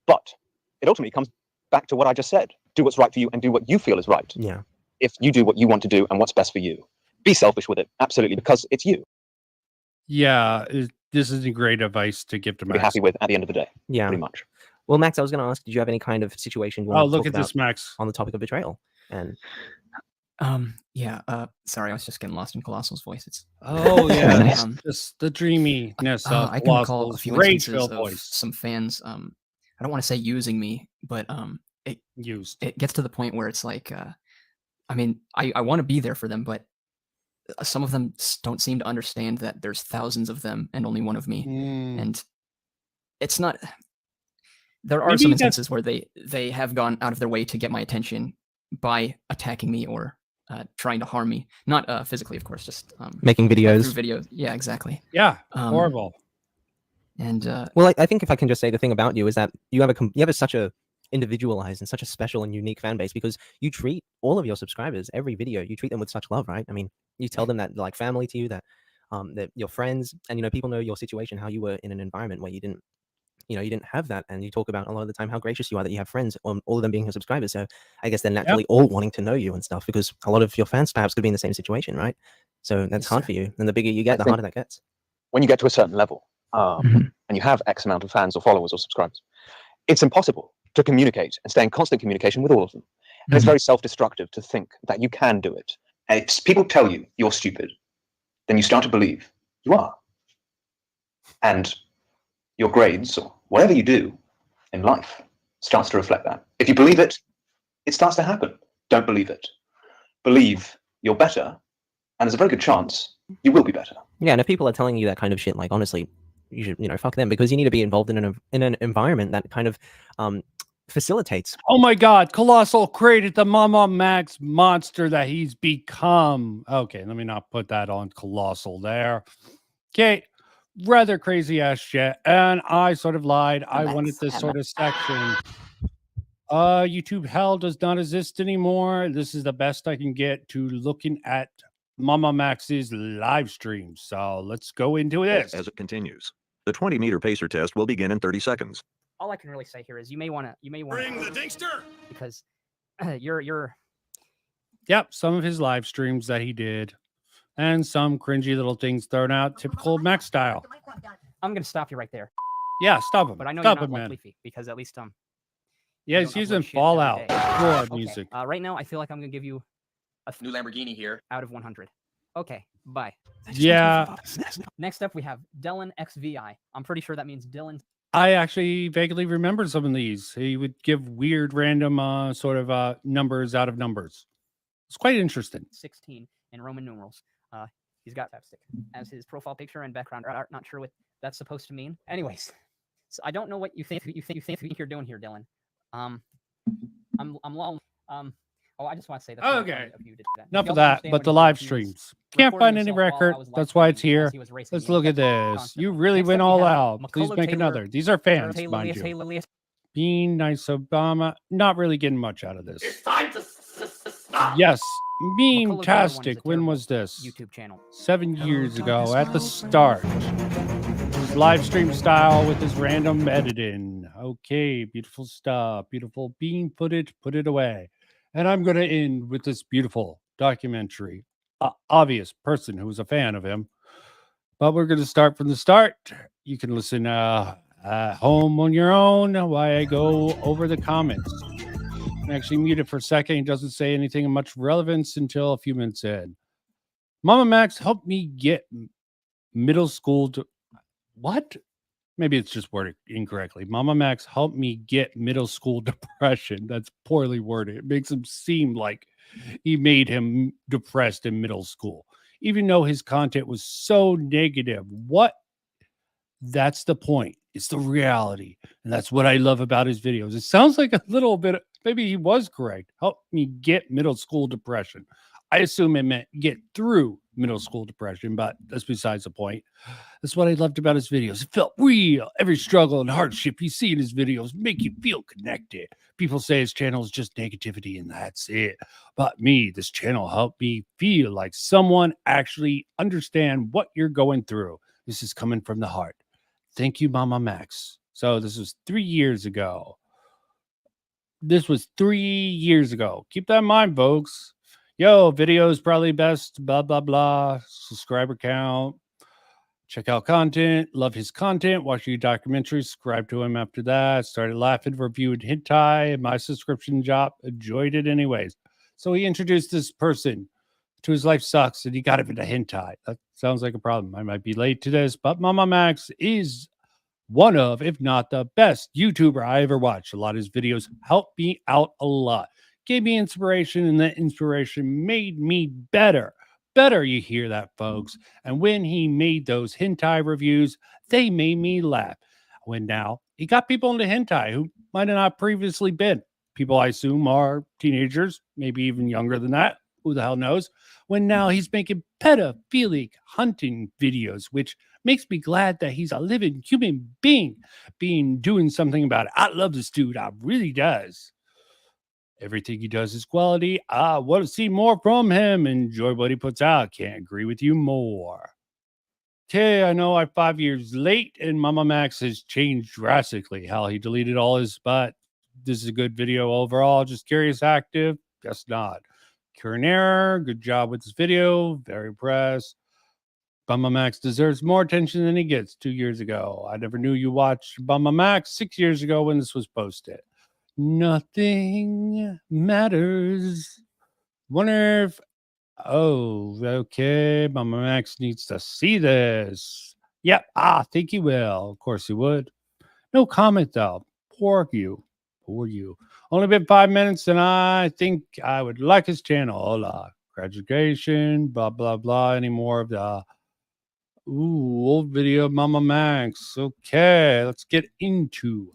But it ultimately comes back to what I just said. Do what's right for you and do what you feel is right. Yeah. If you do what you want to do and what's best for you, be selfish with it. Absolutely, because it's you. Yeah, this is a great advice to give to Be Max. happy with at the end of the day. Yeah. Pretty much. Well, Max, I was going to ask, did you have any kind of situation you want Oh, to look talk at this, about Max. on the topic of betrayal? And yeah. Sorry, I was just getting lost in Colossal's voice. It's Oh yeah, just the dreaminess of I can recall a Colossal's few instances rage-filled of voice. some fans. I don't want to say using me, but it gets to the point where it's like, I mean, I want to be there for them, but some of them don't seem to understand that there's thousands of them and only one of me, and it's not. There are Maybe some that's- instances where they have gone out of their way to get my attention by attacking me or trying to harm me, not physically, of course, just Making videos. through videos. Yeah, exactly. Yeah, horrible. And well, I think if I can just say the thing about you is that you have such a individualized and such a special and unique fan base because you treat all of your subscribers, every video, you treat them with such love, right? I mean, you tell them that they're like family to you, that your friends, and people know your situation, how you were in an environment where you didn't have that, and you talk about a lot of the time how gracious you are that you have friends, all of them being your subscribers. So I guess they're naturally all wanting to know you and stuff because a lot of your fans perhaps could be in the same situation, right? So that's hard for you, and the bigger you get, the harder that gets. When you get to a certain level, and you have X amount of fans or followers or subscribers, it's impossible to communicate and stay in constant communication with all of them. And it's very self-destructive to think that you can do it. And if people tell you you're stupid, then you start to believe you are. And your grades or whatever you do in life starts to reflect that. If you believe it, it starts to happen. Don't believe it. Believe you're better, and there's a very good chance you will be better. Yeah, and if people are telling you that kind of shit, like, honestly, you should, fuck them, because you need to be involved in an environment that kind of facilitates. Oh my God, Colossal created the MamaMax monster that he's become. Okay, let me not put that on Colossal there. Okay, rather crazy ass shit. And I sort of lied. I wanted this sort of section. YouTube hell does not exist anymore. This is the best I can get to looking at MamaMax's live stream. So let's go into this. As it continues, the 20-meter pacer test will begin in 30 seconds. all I can really say here is you may want to Bring the dingster because you're Yep, some of his live streams that he did, and some cringy little things thrown out, typical Max style. I'm gonna stop you right there. Yeah, stop him. But I know Stop you're him, not man. like Leafy because at least Yeah, you he's don't using upload shit every Fallout day. Flood Okay, music. right now I feel like I'm gonna give you a New Lamborghini here. out of 100. Okay, bye. Yeah. Next up we have Dylan XVI. I'm pretty sure that means Dylan I actually vaguely remember some of these. He would give weird, random sort of numbers out of numbers. It's quite interesting. 16 in Roman numerals. He's got chapstick as his profile picture and background art. Not sure what that's supposed to mean. Anyways, so I don't know what you think you're doing here, Dylan. I'm long. Oh, I just want to say that. Okay. Enough of that, but the live streams. Can't find any record. That's why it's here. Let's look at this. You really went all out. Please make another. These are fans, mind you. Being nice Obama. Not really getting much out of this. It's time to stop. Yes. Meme-tastic. When was this? YouTube channel. 7 years ago at the start. His live stream style with his random editing. Okay, beautiful stuff. Beautiful beam footage. Put it away. And I'm going to end with this beautiful documentary. Obvious person who was a fan of him. But we're going to start from the start. You can listen at home on your own while I go over the comments. I'm actually muted for a second. He doesn't say anything of much relevance until a few minutes in. MamaMax helped me get middle school to... What? Maybe it's just worded incorrectly. MamaMax helped me get middle school depression. That's poorly worded. It makes him seem like he made him depressed in middle school, even though his content was so negative. What? That's the point. It's the reality. And that's what I love about his videos. It sounds like a little bit, maybe he was correct. Help me get middle school depression. I assume it meant get through middle school depression, but that's besides the point. That's what I loved about his videos. It felt real. Every struggle and hardship you see in his videos make you feel connected. People say his channel is just negativity and that's it. But me, this channel helped me feel like someone actually understand what you're going through. This is coming from the heart. Thank you, MamaMax. So this was 3 years ago. This was 3 years ago. Keep that in mind, folks. Yo, video is probably best, blah, blah, blah. Subscriber count. Check out content. Love his content. Watch your documentary. Subscribe to him after that. Started laughing, reviewed hentai. My subscription job. Enjoyed it anyways. So he introduced this person to his life sucks and he got him into hentai. That sounds like a problem. I might be late to this, but MamaMax is one of, if not the best YouTuber I ever watched. A lot of his videos helped me out a lot. Gave me inspiration, and that inspiration made me better. Better, you hear that, folks. And when he made those hentai reviews, they made me laugh. When now, he got people into hentai who might have not previously been. People I assume are teenagers, maybe even younger than that. Who the hell knows? When now he's making pedophilic hunting videos, which makes me glad that he's a living human being doing something about it. I love this dude. I really does. Everything he does is quality. I want to see more from him. Enjoy what he puts out. Can't agree with you more. Okay, I know I'm 5 years late, and MamaMax has changed drastically. How he deleted all his, but this is a good video overall. Just curious, active. Guess not. Current error. Good job with this video. Very impressed. MamaMax deserves more attention than he gets 2 years ago. I never knew you watched MamaMax 6 years ago when this was posted. Nothing matters. Wonder if... Oh, okay. MamaMax needs to see this. Yep, I think he will. Of course he would. No comment, though. Poor you. Poor you. Only been 5 minutes, and I think I would like his channel. Hola. Graduation, blah, blah, blah. Any more of the... Ooh, old video of MamaMax. Okay, let's get into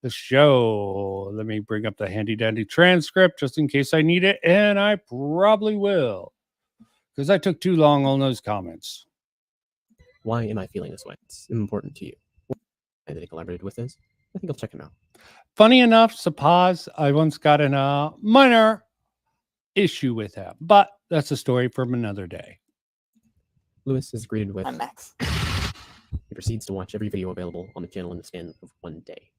the show. Let me bring up the handy dandy transcript just in case I need it, and I probably will because I took too long on those comments. Why am I feeling this way? It's important to you. And then he collaborated with this. I think I'll check him out. Funny enough, suppose I once got in a minor issue with him, but that's a story from another day. Lewis is greeted with MamaMax. He proceeds to watch every video available on the channel in the span of 1 day.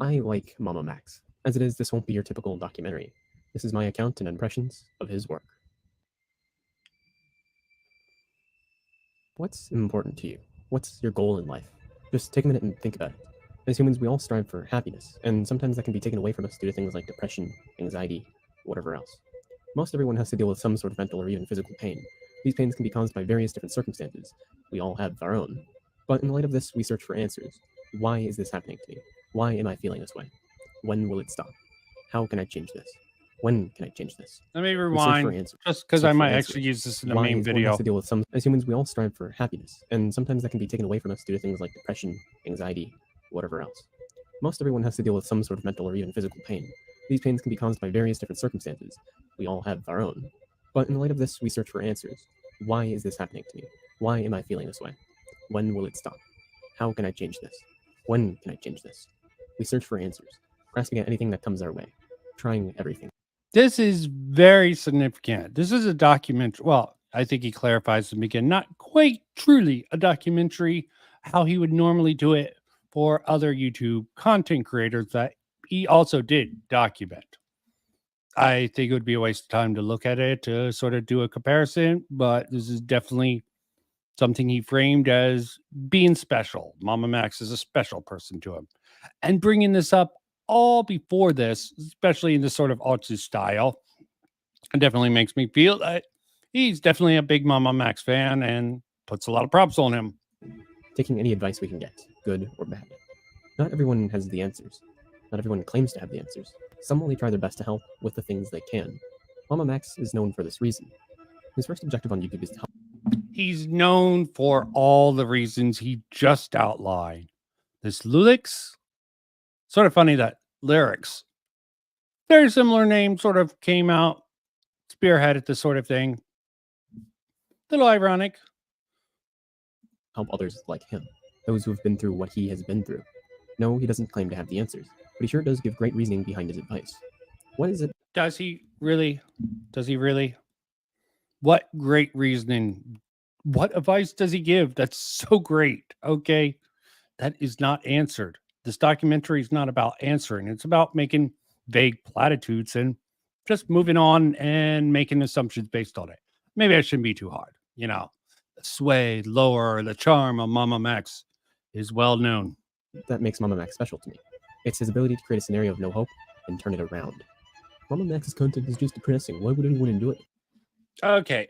I like MamaMax. As it is, this won't be your typical documentary. This is my account and impressions of his work. What's important to you? What's your goal in life? Just take a minute and think about it. As humans, we all strive for happiness, and sometimes that can be taken away from us due to things like depression, anxiety, whatever else. Most everyone has to deal with some sort of mental or even physical pain. These pains can be caused by various different circumstances. We all have our own. But in light of this, we search for answers. Why is this happening to me? Why am I feeling this way? When will it stop? How can I change this? When can I change this? Let me We search for rewind, answers. just because Search I for might answers. actually use this in the Why main is one video. has to deal with some. As humans, we all strive for happiness, and sometimes that can be taken away from us due to things like depression, anxiety, whatever else. Most everyone has to deal with some sort of mental or even physical pain. These pains can be caused by various different circumstances. We all have our own. But in light of this, we search for answers. Why is this happening to me? Why am I feeling this way? When will it stop? How can I change this? When can I change this? We search for answers, grasping at anything that comes our way, trying everything. This is very significant. This is a documentary. Well, I think he clarifies to begin, not quite truly a documentary, how he would normally do it for other YouTube content creators that he also did document. I think it would be a waste of time to look at it to sort of do a comparison, but this is definitely something he framed as being special. MamaMax is a special person to him. And bringing this up all before this, especially in this sort of artsy style, it definitely makes me feel that he's definitely a big MamaMax fan and puts a lot of props on him. Taking any advice we can get, good or bad. Not everyone has the answers. Not everyone claims to have the answers. Some only try their best to help with the things they can. MamaMax is known for this reason. His first objective on YouTube is to help. He's known for all the reasons he just outlined. This Lulix, sort of funny that Lyrics, very similar name, sort of came out, spearheaded this sort of thing. Little ironic. Help others like him, those who have been through what he has been through. No, he doesn't claim to have the answers, but he sure does give great reasoning behind his advice. What is it? Does he really? Does he really? What great reasoning? What advice does he give? That's so great. Okay. That is not answered. This documentary is not about answering. It's about making vague platitudes and just moving on and making assumptions based on it. Maybe I shouldn't be too hard. You know, the sway, lower, the charm of MamaMax is well known. That makes MamaMax special to me. It's his ability to create a scenario of no hope and turn it around. MamaMax's content is just depressing. Why would anyone enjoy it? Okay.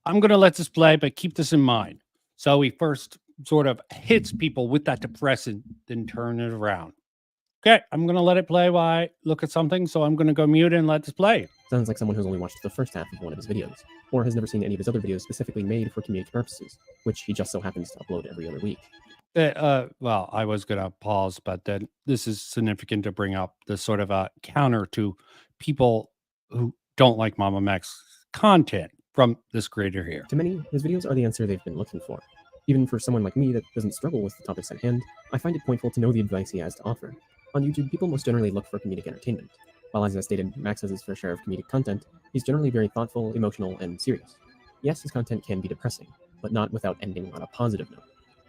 I'm going to let this play, but keep this in mind. So he first sort of hits people with that depressant, then turn it around. Okay, I'm going to let it play while I look at something, so I'm going to go mute and let this play. Sounds like someone who's only watched the first half of one of his videos, or has never seen any of his other videos specifically made for community purposes, which he just so happens to upload every other week. Well, I was going to pause, but then this is significant to bring up the sort of a counter to people who don't like MamaMax content from this creator here. To many, his videos are the answer they've been looking for. Even for someone like me that doesn't struggle with the topics at hand, I find it pointful to know the advice he has to offer. On YouTube, people most generally look for comedic entertainment. While, as I stated, Max has his fair share of comedic content, he's generally very thoughtful, emotional, and serious. Yes, his content can be depressing, but not without ending on a positive note.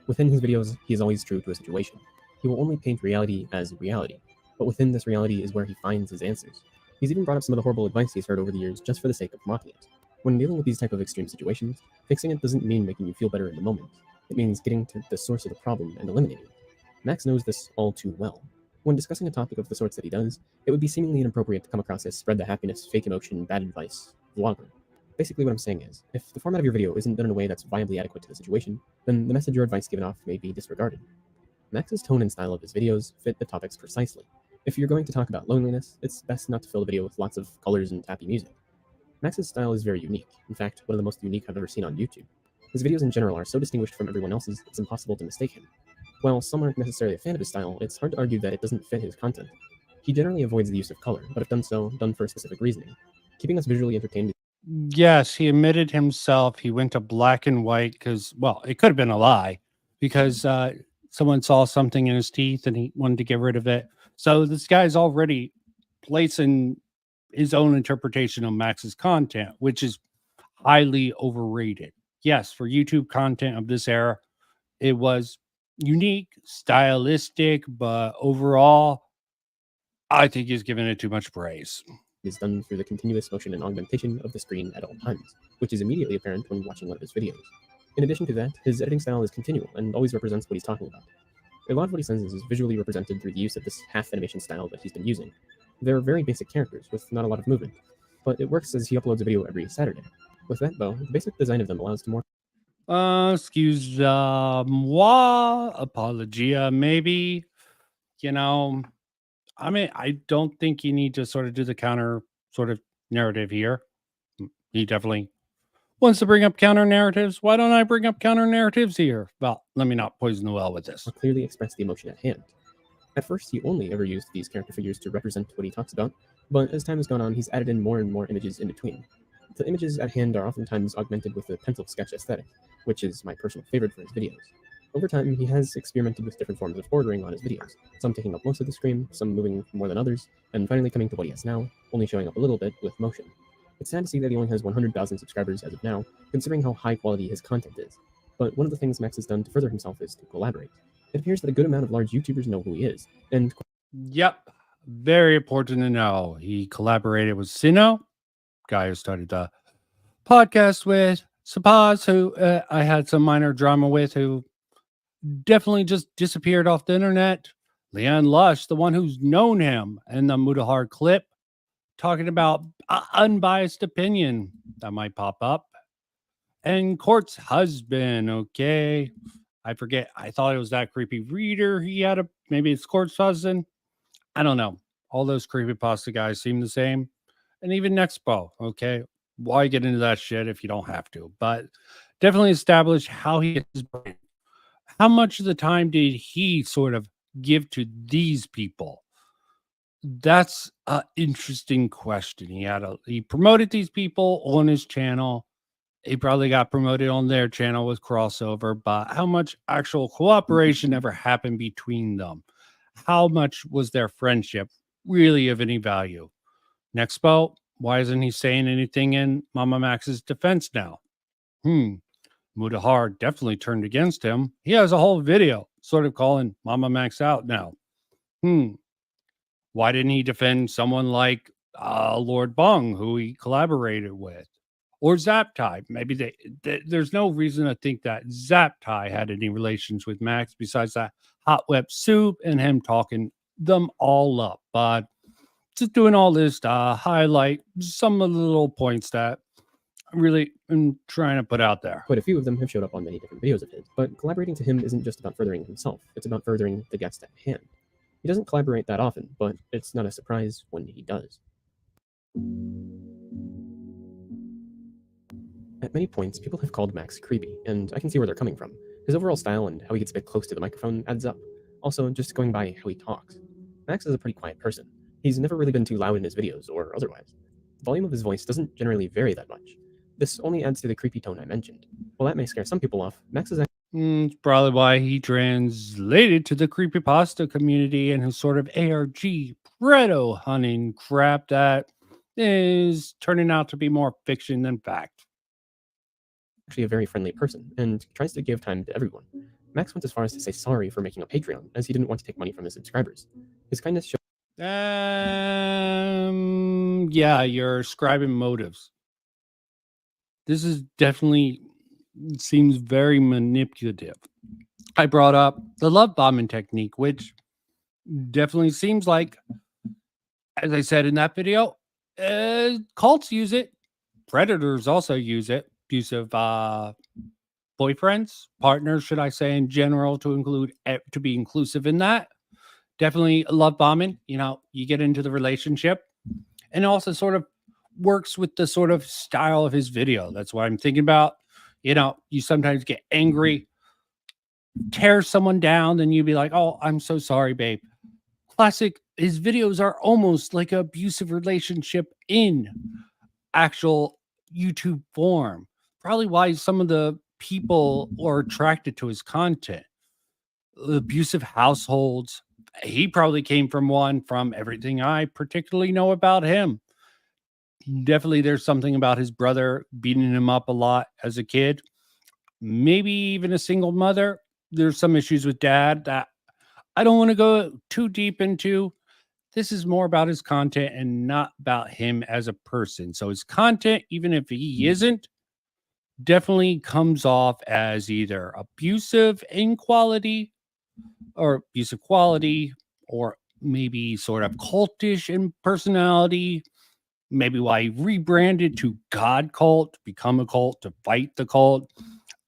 Within his videos, he is always true to a situation. He will only paint reality as reality, but within this reality is where he finds his answers. He's even brought up some of the horrible advice he's heard over the years just for the sake of mocking it. When dealing with these type of extreme situations, fixing it doesn't mean making you feel better in the moment. It means getting to the source of the problem and eliminating it. Max knows this all too well. When discussing a topic of the sorts that he does, it would be seemingly inappropriate to come across as spread the happiness, fake emotion, bad advice vlogger. Basically what I'm saying is, if the format of your video isn't done in a way that's viably adequate to the situation, then the message or advice given off may be disregarded. Max's tone and style of his videos fit the topics precisely. If you're going to talk about loneliness, it's best not to fill the video with lots of colors and happy music. Max's style is very unique, in fact, one of the most unique I've ever seen on YouTube. His videos in general are so distinguished from everyone else's, it's impossible to mistake him. While some aren't necessarily a fan of his style, it's hard to argue that it doesn't fit his content. He generally avoids the use of color, but if done so, done for a specific reasoning. Keeping us visually entertained. Yes, he admitted himself. He went to black and white because, well, it could have been a lie because someone saw something in his teeth and he wanted to get rid of it. So this guy's already placing his own interpretation of Max's content, which is highly overrated. Yes, for YouTube content of this era, it was unique, stylistic, but overall, I think he's given it too much praise. Is done through the continuous motion and augmentation of the screen at all times, which is immediately apparent when watching one of his videos. In addition to that, his editing style is continual and always represents what he's talking about. A lot of what he says is visually represented through the use of this half animation style that he's been using. They're very basic characters with not a lot of movement, but it works as he uploads a video every Saturday. With that though, the basic design of them allows to more. Excuse moi, apologia, maybe. You know, I mean, I don't think you need to sort of do the counter sort of narrative here. He definitely wants to bring up counter narratives. Why don't I bring up counter narratives here? Well, let me not poison the well with this. Or clearly express the emotion at hand. At first, he only ever used these character figures to represent what he talks about, but as time has gone on, he's added in more and more images in between. The images at hand are oftentimes augmented with a pencil sketch aesthetic, which is my personal favorite for his videos. Over time, he has experimented with different forms of ordering on his videos, some taking up most of the screen, some moving more than others, and finally coming to what he has now, only showing up a little bit with motion. It's sad to see that he only has 100,000 subscribers as of now, considering how high quality his content is. But one of the things Max has done to further himself is to collaborate. It appears that a good amount of large YouTubers know who he is, and Yep, very important to know. He collaborated with Sino, guy who started the podcast with, Sapaz, who I had some minor drama with, who definitely just disappeared off the internet. Leanne Lush, the one who's known him, and the Mudahar clip talking about unbiased opinion that might pop up. And Court's husband, okay. I forget. I thought it was that creepy reader he had. Maybe it's Court's husband. I don't know. All those creepypasta guys seem the same. And even Nexpo, okay. Why get into that shit if you don't have to? But definitely establish how he gets his brain. How much of the time did he sort of give to these people? That's an interesting question. He promoted these people on his channel. He probably got promoted on their channel with crossover, but how much actual cooperation ever happened between them? How much was their friendship really of any value? Nexpo, why isn't he saying anything in MamaMax's defense now? Mudahar definitely turned against him. He has a whole video sort of calling MamaMax out now. Why didn't he defend someone like Lord Bong, who he collaborated with? Or Zaptai? Maybe there's no reason to think that Zaptai had any relations with Max besides that hot web soup and him talking them all up. But just doing all this to highlight some of the little points that I really am trying to put out there. quite a few of them have showed up on many different videos of his. But collaborating to him isn't just about furthering himself, it's about furthering the guest at hand. He doesn't collaborate that often, but it's not a surprise when he does. At many points, people have called Max creepy, and I can see where they're coming from. His overall style and how he gets a bit close to the microphone adds up. Also, just going by how he talks. Max is a pretty quiet person. He's never really been too loud in his videos, or otherwise. The volume of his voice doesn't generally vary that much. This only adds to the creepy tone I mentioned. While that may scare some people off, Max is It's probably why he translated to the creepypasta community and his sort of ARG Preto hunting crap that is turning out to be more fiction than fact. actually a very friendly person, and tries to give time to everyone. Max went as far as to say sorry for making a Patreon, as he didn't want to take money from his subscribers. His kindness shows. Yeah, you're ascribing motives. This is definitely seems very manipulative. I brought up the love bombing technique, which definitely seems like, as I said in that video, cults use it. Predators also use it. Abusive boyfriends, partners, should I say, in general, to be inclusive in that. Definitely love bombing. You know, you get into the relationship, and also sort of works with the sort of style of his video. That's what I'm thinking about. You know, you sometimes get angry, tear someone down, then you'd be like, "Oh, I'm so sorry, babe." Classic. His videos are almost like an abusive relationship in actual YouTube form. Probably why some of the people are attracted to his content. Abusive households. He probably came from one, from everything I particularly know about him. Definitely there's something about his brother beating him up a lot as a kid. Maybe even a single mother. There's some issues with dad that I don't want to go too deep into. This is more about his content and not about him as a person. So his content, even if he isn't, definitely comes off as either abusive in quality or abusive quality, or maybe sort of cultish in personality. Maybe why he rebranded to God Cult, become a cult, to fight the cult.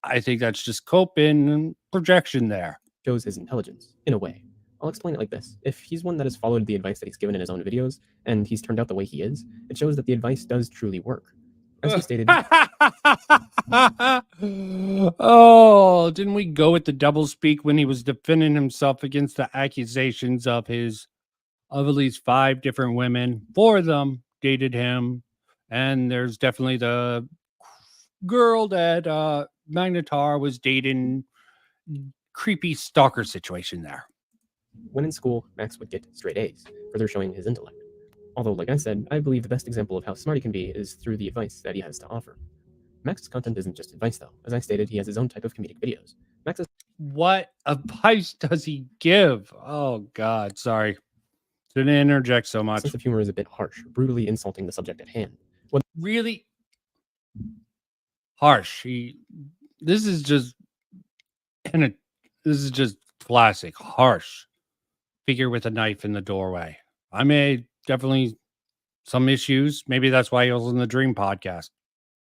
I think that's just coping and projection there. Shows his intelligence, in a way. I'll explain it like this. If he's one that has followed the advice that he's given in his own videos, and he's turned out the way he is, it shows that the advice does truly work. As he stated, oh, didn't we go with the double speak when he was defending himself against the accusations of at least 5 different women? 4 of them dated him, and there's definitely the girl that Magnetar was dating. Creepy stalker situation there. when in school, Max would get straight A's, further showing his intellect. Although, like I said, I believe the best example of how smart he can be is through the advice that he has to offer. Max's content isn't just advice, though. As I stated, he has his own type of comedic videos. What advice does he give? Oh, God, sorry. Didn't interject so much. Sense of humor is a bit harsh, brutally insulting the subject at hand. Really harsh. This is just classic harsh figure with a knife in the doorway. I made definitely some issues. Maybe that's why he was in the Dream podcast,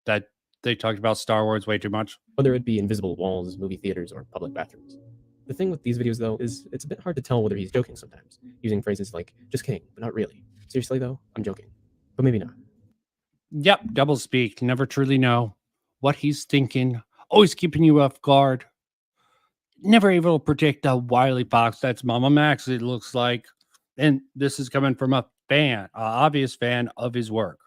that they talked about Star Wars way too much. Whether it be invisible walls, movie theaters, or public bathrooms. The thing with these videos, though, is it's a bit hard to tell whether he's joking sometimes, using phrases like, just kidding, but not really. Seriously, though, I'm joking. But maybe not. Yep, double speak. Never truly know what he's thinking. Always keeping you off guard. Never able to predict a wily fox. That's MamaMax, it looks like. And this is coming from a fan, an obvious fan of his work.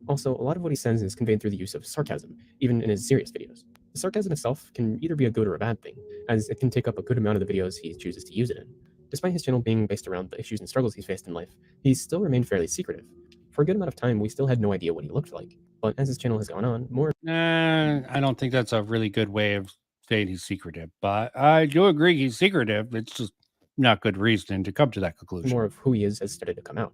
Also, a lot of what he says is conveyed through the use of sarcasm, even in his serious videos. The sarcasm itself can either be a good or a bad thing, as it can take up a good amount of the videos he chooses to use it in. Despite his channel being based around the issues and struggles he's faced in life, he's still remained fairly secretive. For a good amount of time, we still had no idea what he looked like, but as his channel has gone on, more... I don't think that's a really good way of saying he's secretive, but I do agree he's secretive. It's just not good reason to come to that conclusion. More of who he is has started to come out.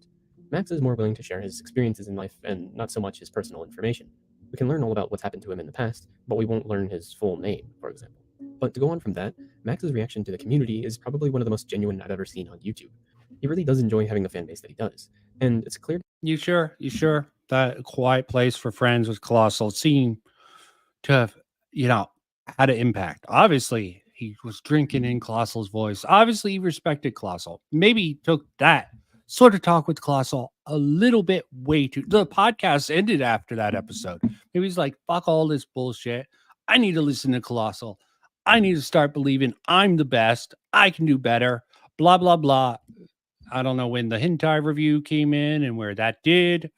Max is more willing to share his experiences in life and not so much his personal information. We can learn all about what's happened to him in the past, but we won't learn his full name, for example. But to go on from that, Max's reaction to the community is probably one of the most genuine I've ever seen on YouTube. He really does enjoy having the fan base that he does, and it's clear... You sure? That Quiet Place for Friends with Colossal seemed to have, had an impact. Obviously, he was drinking in Colossal's voice. Obviously, he respected Colossal. Maybe he took that sort of talk with Colossal a little bit way too... The podcast ended after that episode. Maybe he's like, fuck all this bullshit. I need to listen to Colossal. I need to start believing I'm the best. I can do better. Blah, blah, blah. I don't know when the hentai review came in and where that did,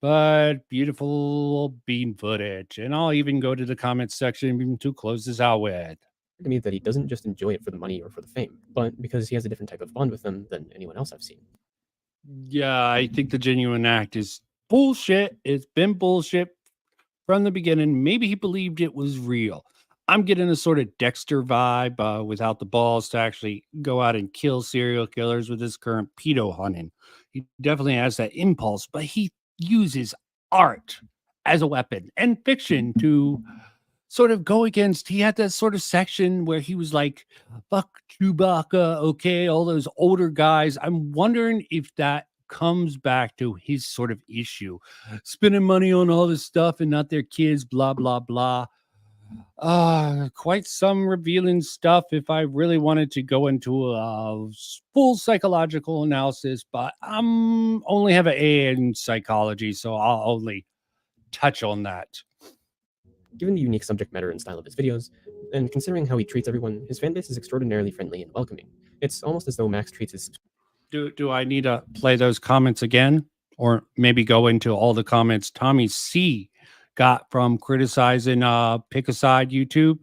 but beautiful bean footage. And I'll even go to the comments section to close this out with. To me that he doesn't just enjoy it for the money or for the fame, but because he has a different type of bond with them than anyone else I've seen. Yeah, I think the genuine act is bullshit. It's been bullshit from the beginning. Maybe he believed it was real. I'm getting a sort of Dexter vibe without the balls to actually go out and kill serial killers with his current pedo hunting. He definitely has that impulse, but he uses art as a weapon and fiction to sort of go against. He had that sort of section where he was like, fuck Chewbacca, okay, all those older guys. I'm wondering if that comes back to his sort of issue. Spending money on all this stuff and not their kids, blah, blah, blah. Quite some revealing stuff if I really wanted to go into a full psychological analysis, but I'm only have an A in psychology, so I'll only touch on that. Given the unique subject matter and style of his videos, and considering how he treats everyone, his fan base is extraordinarily friendly and welcoming. It's almost as though Max treats his... Do I need to play those comments again? Or maybe go into all the comments Tommy C got from criticizing Pick a Side YouTube?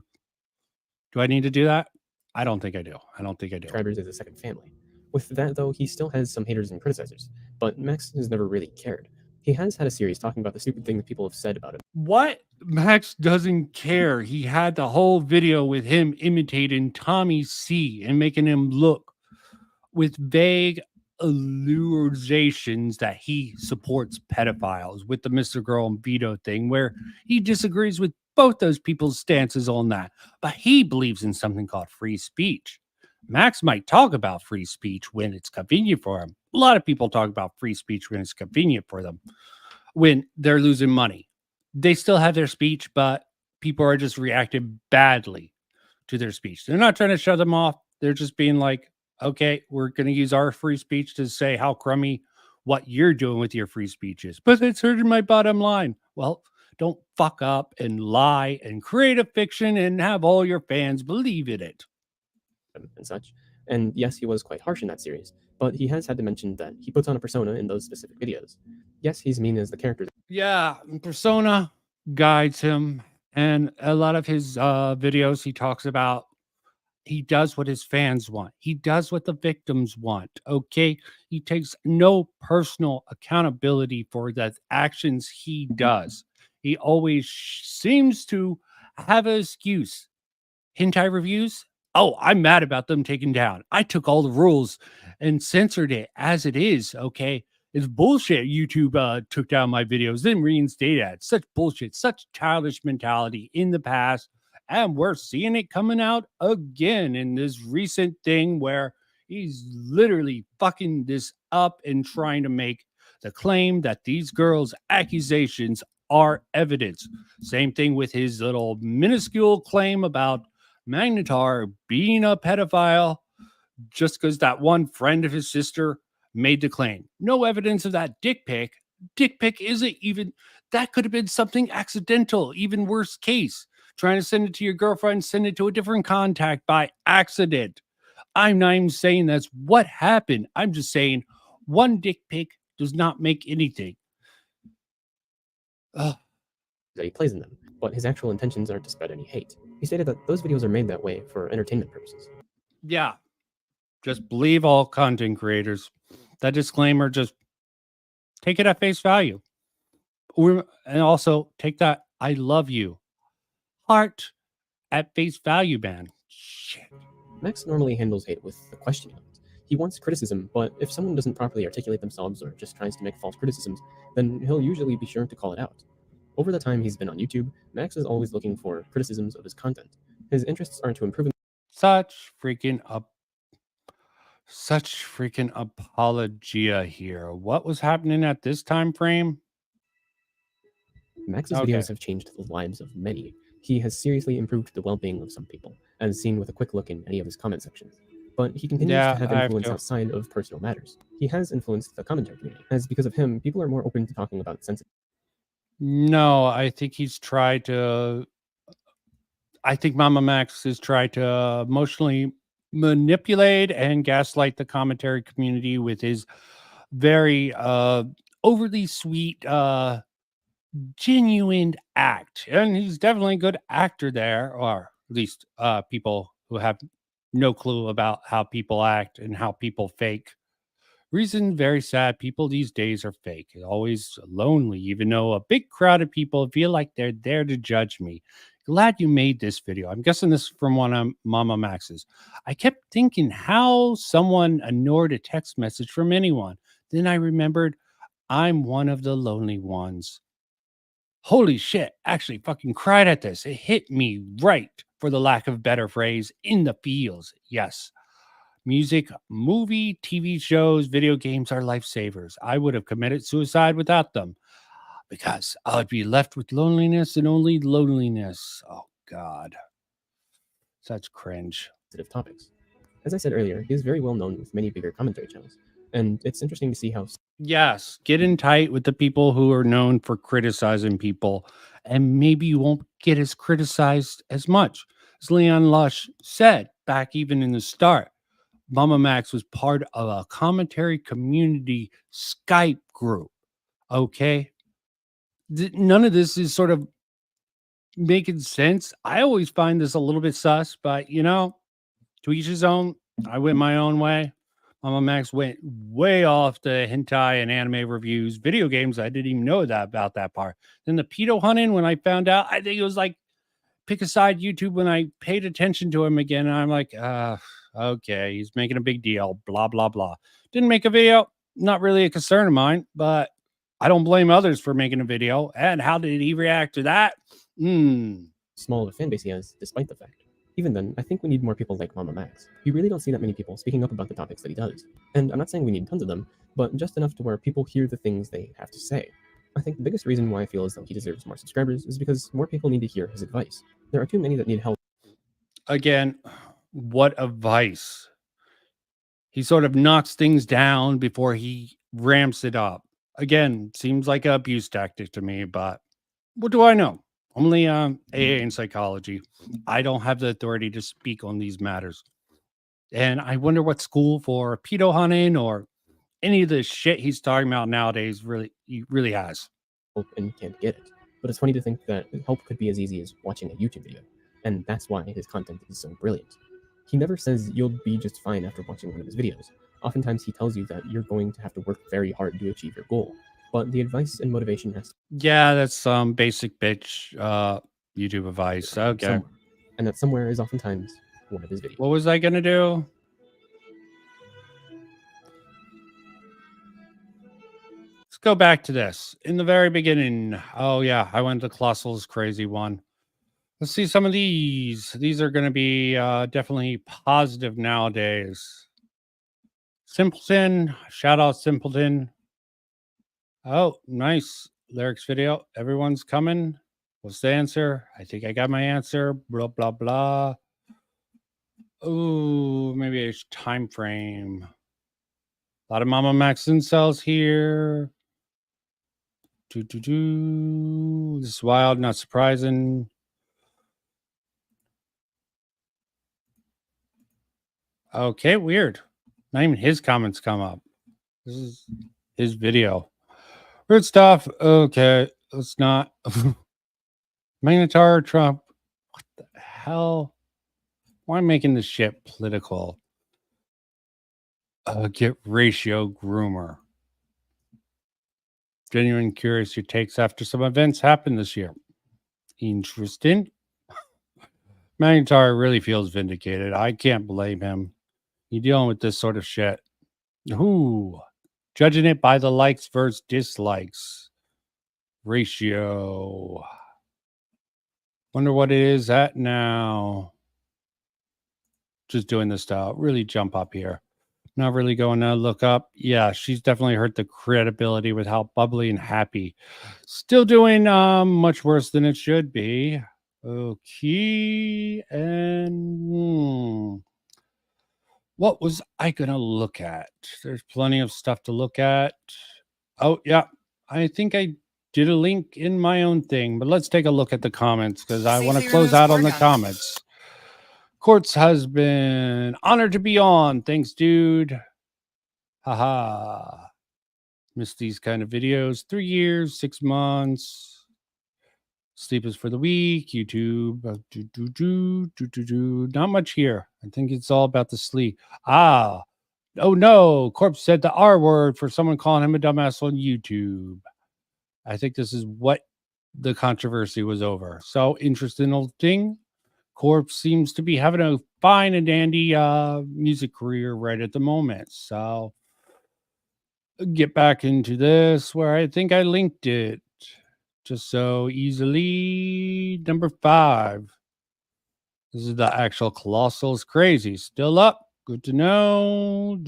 Do I need to do that? I don't think I do. Subscribers as a second family. With that, though, he still has some haters and criticizers, but Max has never really cared. He has had a series talking about the stupid things people have said about him. What? Max doesn't care. He had the whole video with him imitating Tommy C and making him look with vague allurations that he supports pedophiles, with the Mr. Girl and Vito thing, where he disagrees with both those people's stances on that. But he believes in something called free speech. Max might talk about free speech when it's convenient for him. A lot of people talk about free speech when it's convenient for them, when they're losing money. They still have their speech, but people are just reacting badly to their speech. They're not trying to shut them off. They're just being like, okay, we're going to use our free speech to say how crummy what you're doing with your free speech is. But it's hurting my bottom line. Well, don't fuck up and lie and create a fiction and have all your fans believe in it. And such. And yes, he was quite harsh in that series, but he has had to mention that he puts on a persona in those specific videos. Yes, he's mean as the character. Yeah, persona guides him. And a lot of his videos, he talks about he does what his fans want. He does what the victims want. Okay. He takes no personal accountability for the actions he does. He always seems to have an excuse. Hentai reviews. Oh, I'm mad about them taken down. I took all the rules and censored it as it is. Okay. It's bullshit. YouTube took down my videos, then reinstated it. Such bullshit, such childish mentality in the past. And we're seeing it coming out again in this recent thing where he's literally fucking this up and trying to make the claim that these girls' accusations are evidence. Same thing with his little minuscule claim about Magnetar being a pedophile just because that one friend of his sister made the claim. No evidence of that dick pic. Dick pic isn't even, that could have been something accidental, even worse case. Trying to send it to your girlfriend, send it to a different contact by accident. I'm not even saying that's what happened. I'm just saying one dick pic does not make anything. That he plays in them, but his actual intentions aren't to spread any hate. He stated that those videos are made that way for entertainment purposes. Yeah. Just believe all content creators. That disclaimer, just take it at face value. And also take that I love you heart at face value, man. Shit. Max normally handles hate with the question element. He wants criticism, but if someone doesn't properly articulate themselves or just tries to make false criticisms, then he'll usually be sure to call it out. Over the time he's been on YouTube, Max is always looking for criticisms of his content. His interests are to improve. Such freaking apologia here. What was happening at this time frame? Max's videos have changed the lives of many. He has seriously improved the well-being of some people, as seen with a quick look in any of his comment sections. But he continues to have influence outside of personal matters. He has influenced the commentary community, as because of him, people are more open to talking about sensitive. No, I think he's tried to. I think MamaMax has tried to emotionally manipulate and gaslight the commentary community with his very overly sweet, genuine act. And he's definitely a good actor there, or at least people who have no clue about how people act and how people fake. Reason very sad. People these days are fake. Always lonely, even though a big crowd of people feel like they're there to judge me. Glad you made this video. I'm guessing this is from one of MamaMax's. I kept thinking how someone ignored a text message from anyone. Then I remembered I'm one of the lonely ones. Holy shit. Actually fucking cried at this. It hit me right, for the lack of a better phrase, in the feels. Yes. Music, movie, TV shows, video games are lifesavers. I would have committed suicide without them because I would be left with loneliness and only loneliness. Oh, God. Such cringe. Topics. As I said earlier, he is very well known with many bigger commentary channels, and it's interesting to see how. Yes, get in tight with the people who are known for criticizing people, and maybe you won't get as criticized as much. As Leon Lush said back even in the start, MamaMax was part of a commentary community Skype group. Okay. None of this is sort of making sense. I always find this a little bit sus, but you know, to each his own. I went my own way. MamaMax went way off the hentai and anime reviews, video games. I didn't even know that about that part. Then the pedo hunting, when I found out, I think it was like pick a side YouTube when I paid attention to him again. And I'm like, okay, he's making a big deal, blah, blah, blah. Didn't make a video. Not really a concern of mine, but I don't blame others for making a video. And how did he react to that? Small of a fan base he has, despite the fact. Even then, I think we need more people like MamaMax. You really don't see that many people speaking up about the topics that he does. And I'm not saying we need tons of them, but just enough to where people hear the things they have to say. I think the biggest reason why I feel as though he deserves more subscribers is because more people need to hear his advice. There are too many that need help. Again, what advice? He sort of knocks things down before he ramps it up. Again, seems like an abuse tactic to me, but what do I know? Only AA in psychology. I don't have the authority to speak on these matters. And I wonder what school for pedo hunting or any of the shit he's talking about nowadays he really has. And can't get it. But it's funny to think that help could be as easy as watching a YouTube video. And that's why his content is so brilliant. He never says you'll be just fine after watching one of his videos. Oftentimes he tells you that you're going to have to work very hard to achieve your goal. But the advice and motivation has to Yeah, that's some basic bitch YouTube advice. Okay. somewhere. And that somewhere is oftentimes one of his videos. What was I gonna do? Let's go back to this. In the very beginning. Oh yeah, I went to Colossal's crazy one. Let's see some of these. These are gonna be definitely positive nowadays. Simpleton, shout out Simpleton. Oh, nice lyrics video. Everyone's coming. What's the answer? I think I got my answer. Blah blah blah. Oh, maybe a time frame. A lot of MamaMax incels here. This is wild, not surprising. Okay, weird. Not even his comments come up. This is his video. Weird stuff. Okay, let's not. Magnetar Trump. What the hell? Why am I making this shit political? Get ratio groomer. Genuine curious your takes after some events happened this year. Interesting. Magnetar really feels vindicated. I can't blame him. You dealing with this sort of shit. Ooh. Judging it by the likes versus dislikes. Ratio. Wonder what it is at now. Just doing this to really jump up here. Not really going to look up. Yeah, she's definitely hurt the credibility with how bubbly and happy. Still doing much worse than it should be. Okay. And what was I going to look at? There's plenty of stuff to look at. Oh, yeah. I think I did a link in my own thing, but let's take a look at the comments because I want to close out on the comments. Court's husband, honored to be on. Thanks, dude. Haha. Missed these kind of videos. 3 years, 6 months. Sleep is for the weak. YouTube. Not much here. I think it's all about the sleep. Ah. Oh no. Corpse said the R word for someone calling him a dumbass on YouTube. I think this is what the controversy was over. So interesting old thing. Corpse seems to be having a fine and dandy music career right at the moment. So get back into this where I think I linked it just so easily. Number 5. This is the actual Colossal's crazy. Still up. Good to know.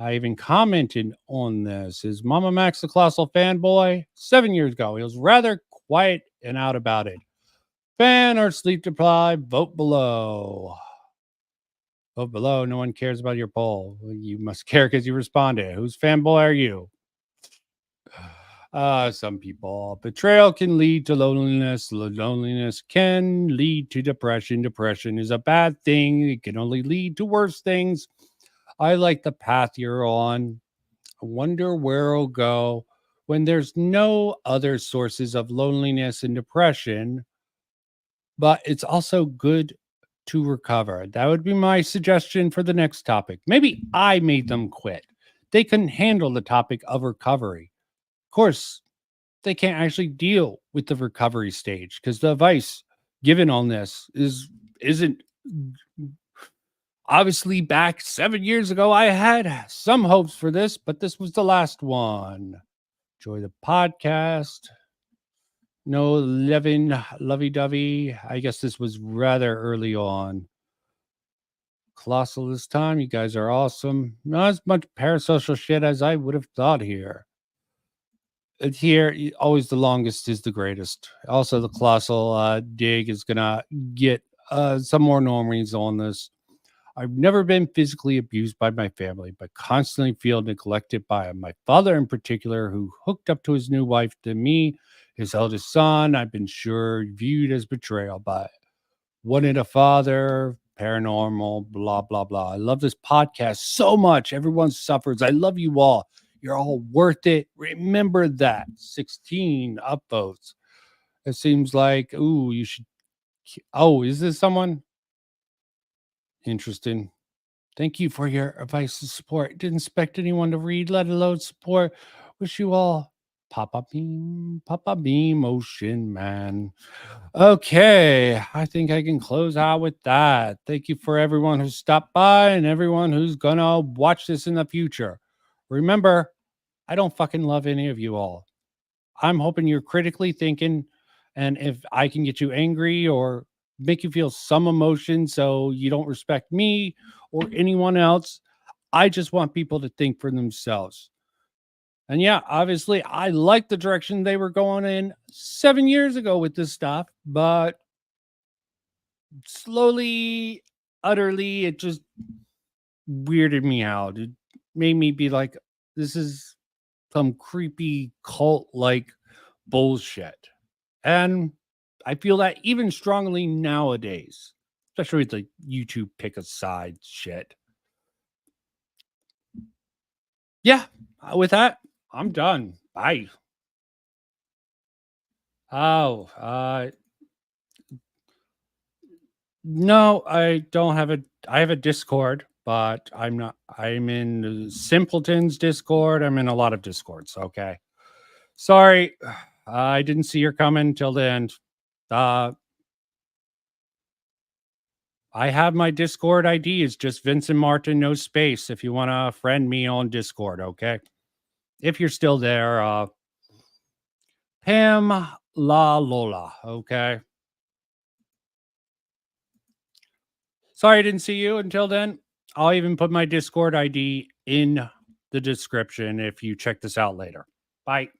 I even commented on this. Is MamaMax the Colossal fanboy? 7 years ago. He was rather quiet and out about it. Fan or sleep deprived, vote below. Vote below. No one cares about your poll. Well, you must care because you responded. Whose fanboy are you? Some people. Betrayal can lead to loneliness. Loneliness can lead to depression. Depression is a bad thing. It can only lead to worse things. I like the path you're on. I wonder where it'll go when there's no other sources of loneliness and depression. But it's also good to recover. That would be my suggestion for the next topic. Maybe I made them quit. They couldn't handle the topic of recovery. Of course, they can't actually deal with the recovery stage because the advice given on this isn't obviously back 7 years ago. I had some hopes for this, but this was the last one. Enjoy the podcast. No lovey-dovey. I guess this was rather early on. Colossal this time. You guys are awesome. Not as much parasocial shit as I would have thought here. here, always the longest is the greatest. Also, the colossal dig is gonna get some more normies on this. I've never been physically abused by my family, but constantly feel neglected by my father in particular, who hooked up to his new wife to me, his eldest son. I've been sure viewed as betrayal by wanted a father, paranormal, blah, blah, blah. I love this podcast so much. Everyone suffers. I love you all. You're all worth it. Remember that. 16 upvotes. It seems like, ooh, you should. Oh, is this someone? Interesting. Thank you for your advice and support. Didn't expect anyone to read, let alone support. Wish you all Papa Beam, Ocean Man. Okay, I think I can close out with that. Thank you for everyone who stopped by and everyone who's gonna watch this in the future. Remember, I don't fucking love any of you all. I'm hoping you're critically thinking, and if I can get you angry or make you feel some emotion so you don't respect me or anyone else, I just want people to think for themselves. And yeah, obviously, I like the direction they were going in 7 years ago with this stuff, but slowly, utterly, it just weirded me out. It made me be like, this is some creepy cult-like bullshit. And I feel that even strongly nowadays, especially with the YouTube pick a side shit. Yeah, with that, I'm done. Bye. Oh, no, I don't have I have a Discord, but I'm in Simpleton's Discord. I'm in a lot of Discords. Okay. Sorry. I didn't see your comment till the end. I have my Discord ID. It's just Vincent Martin, no space. If you want to friend me on Discord, okay? If you're still there, Pam La Lola, okay? Sorry I didn't see you until then. I'll even put my Discord ID in the description if you check this out later. Bye.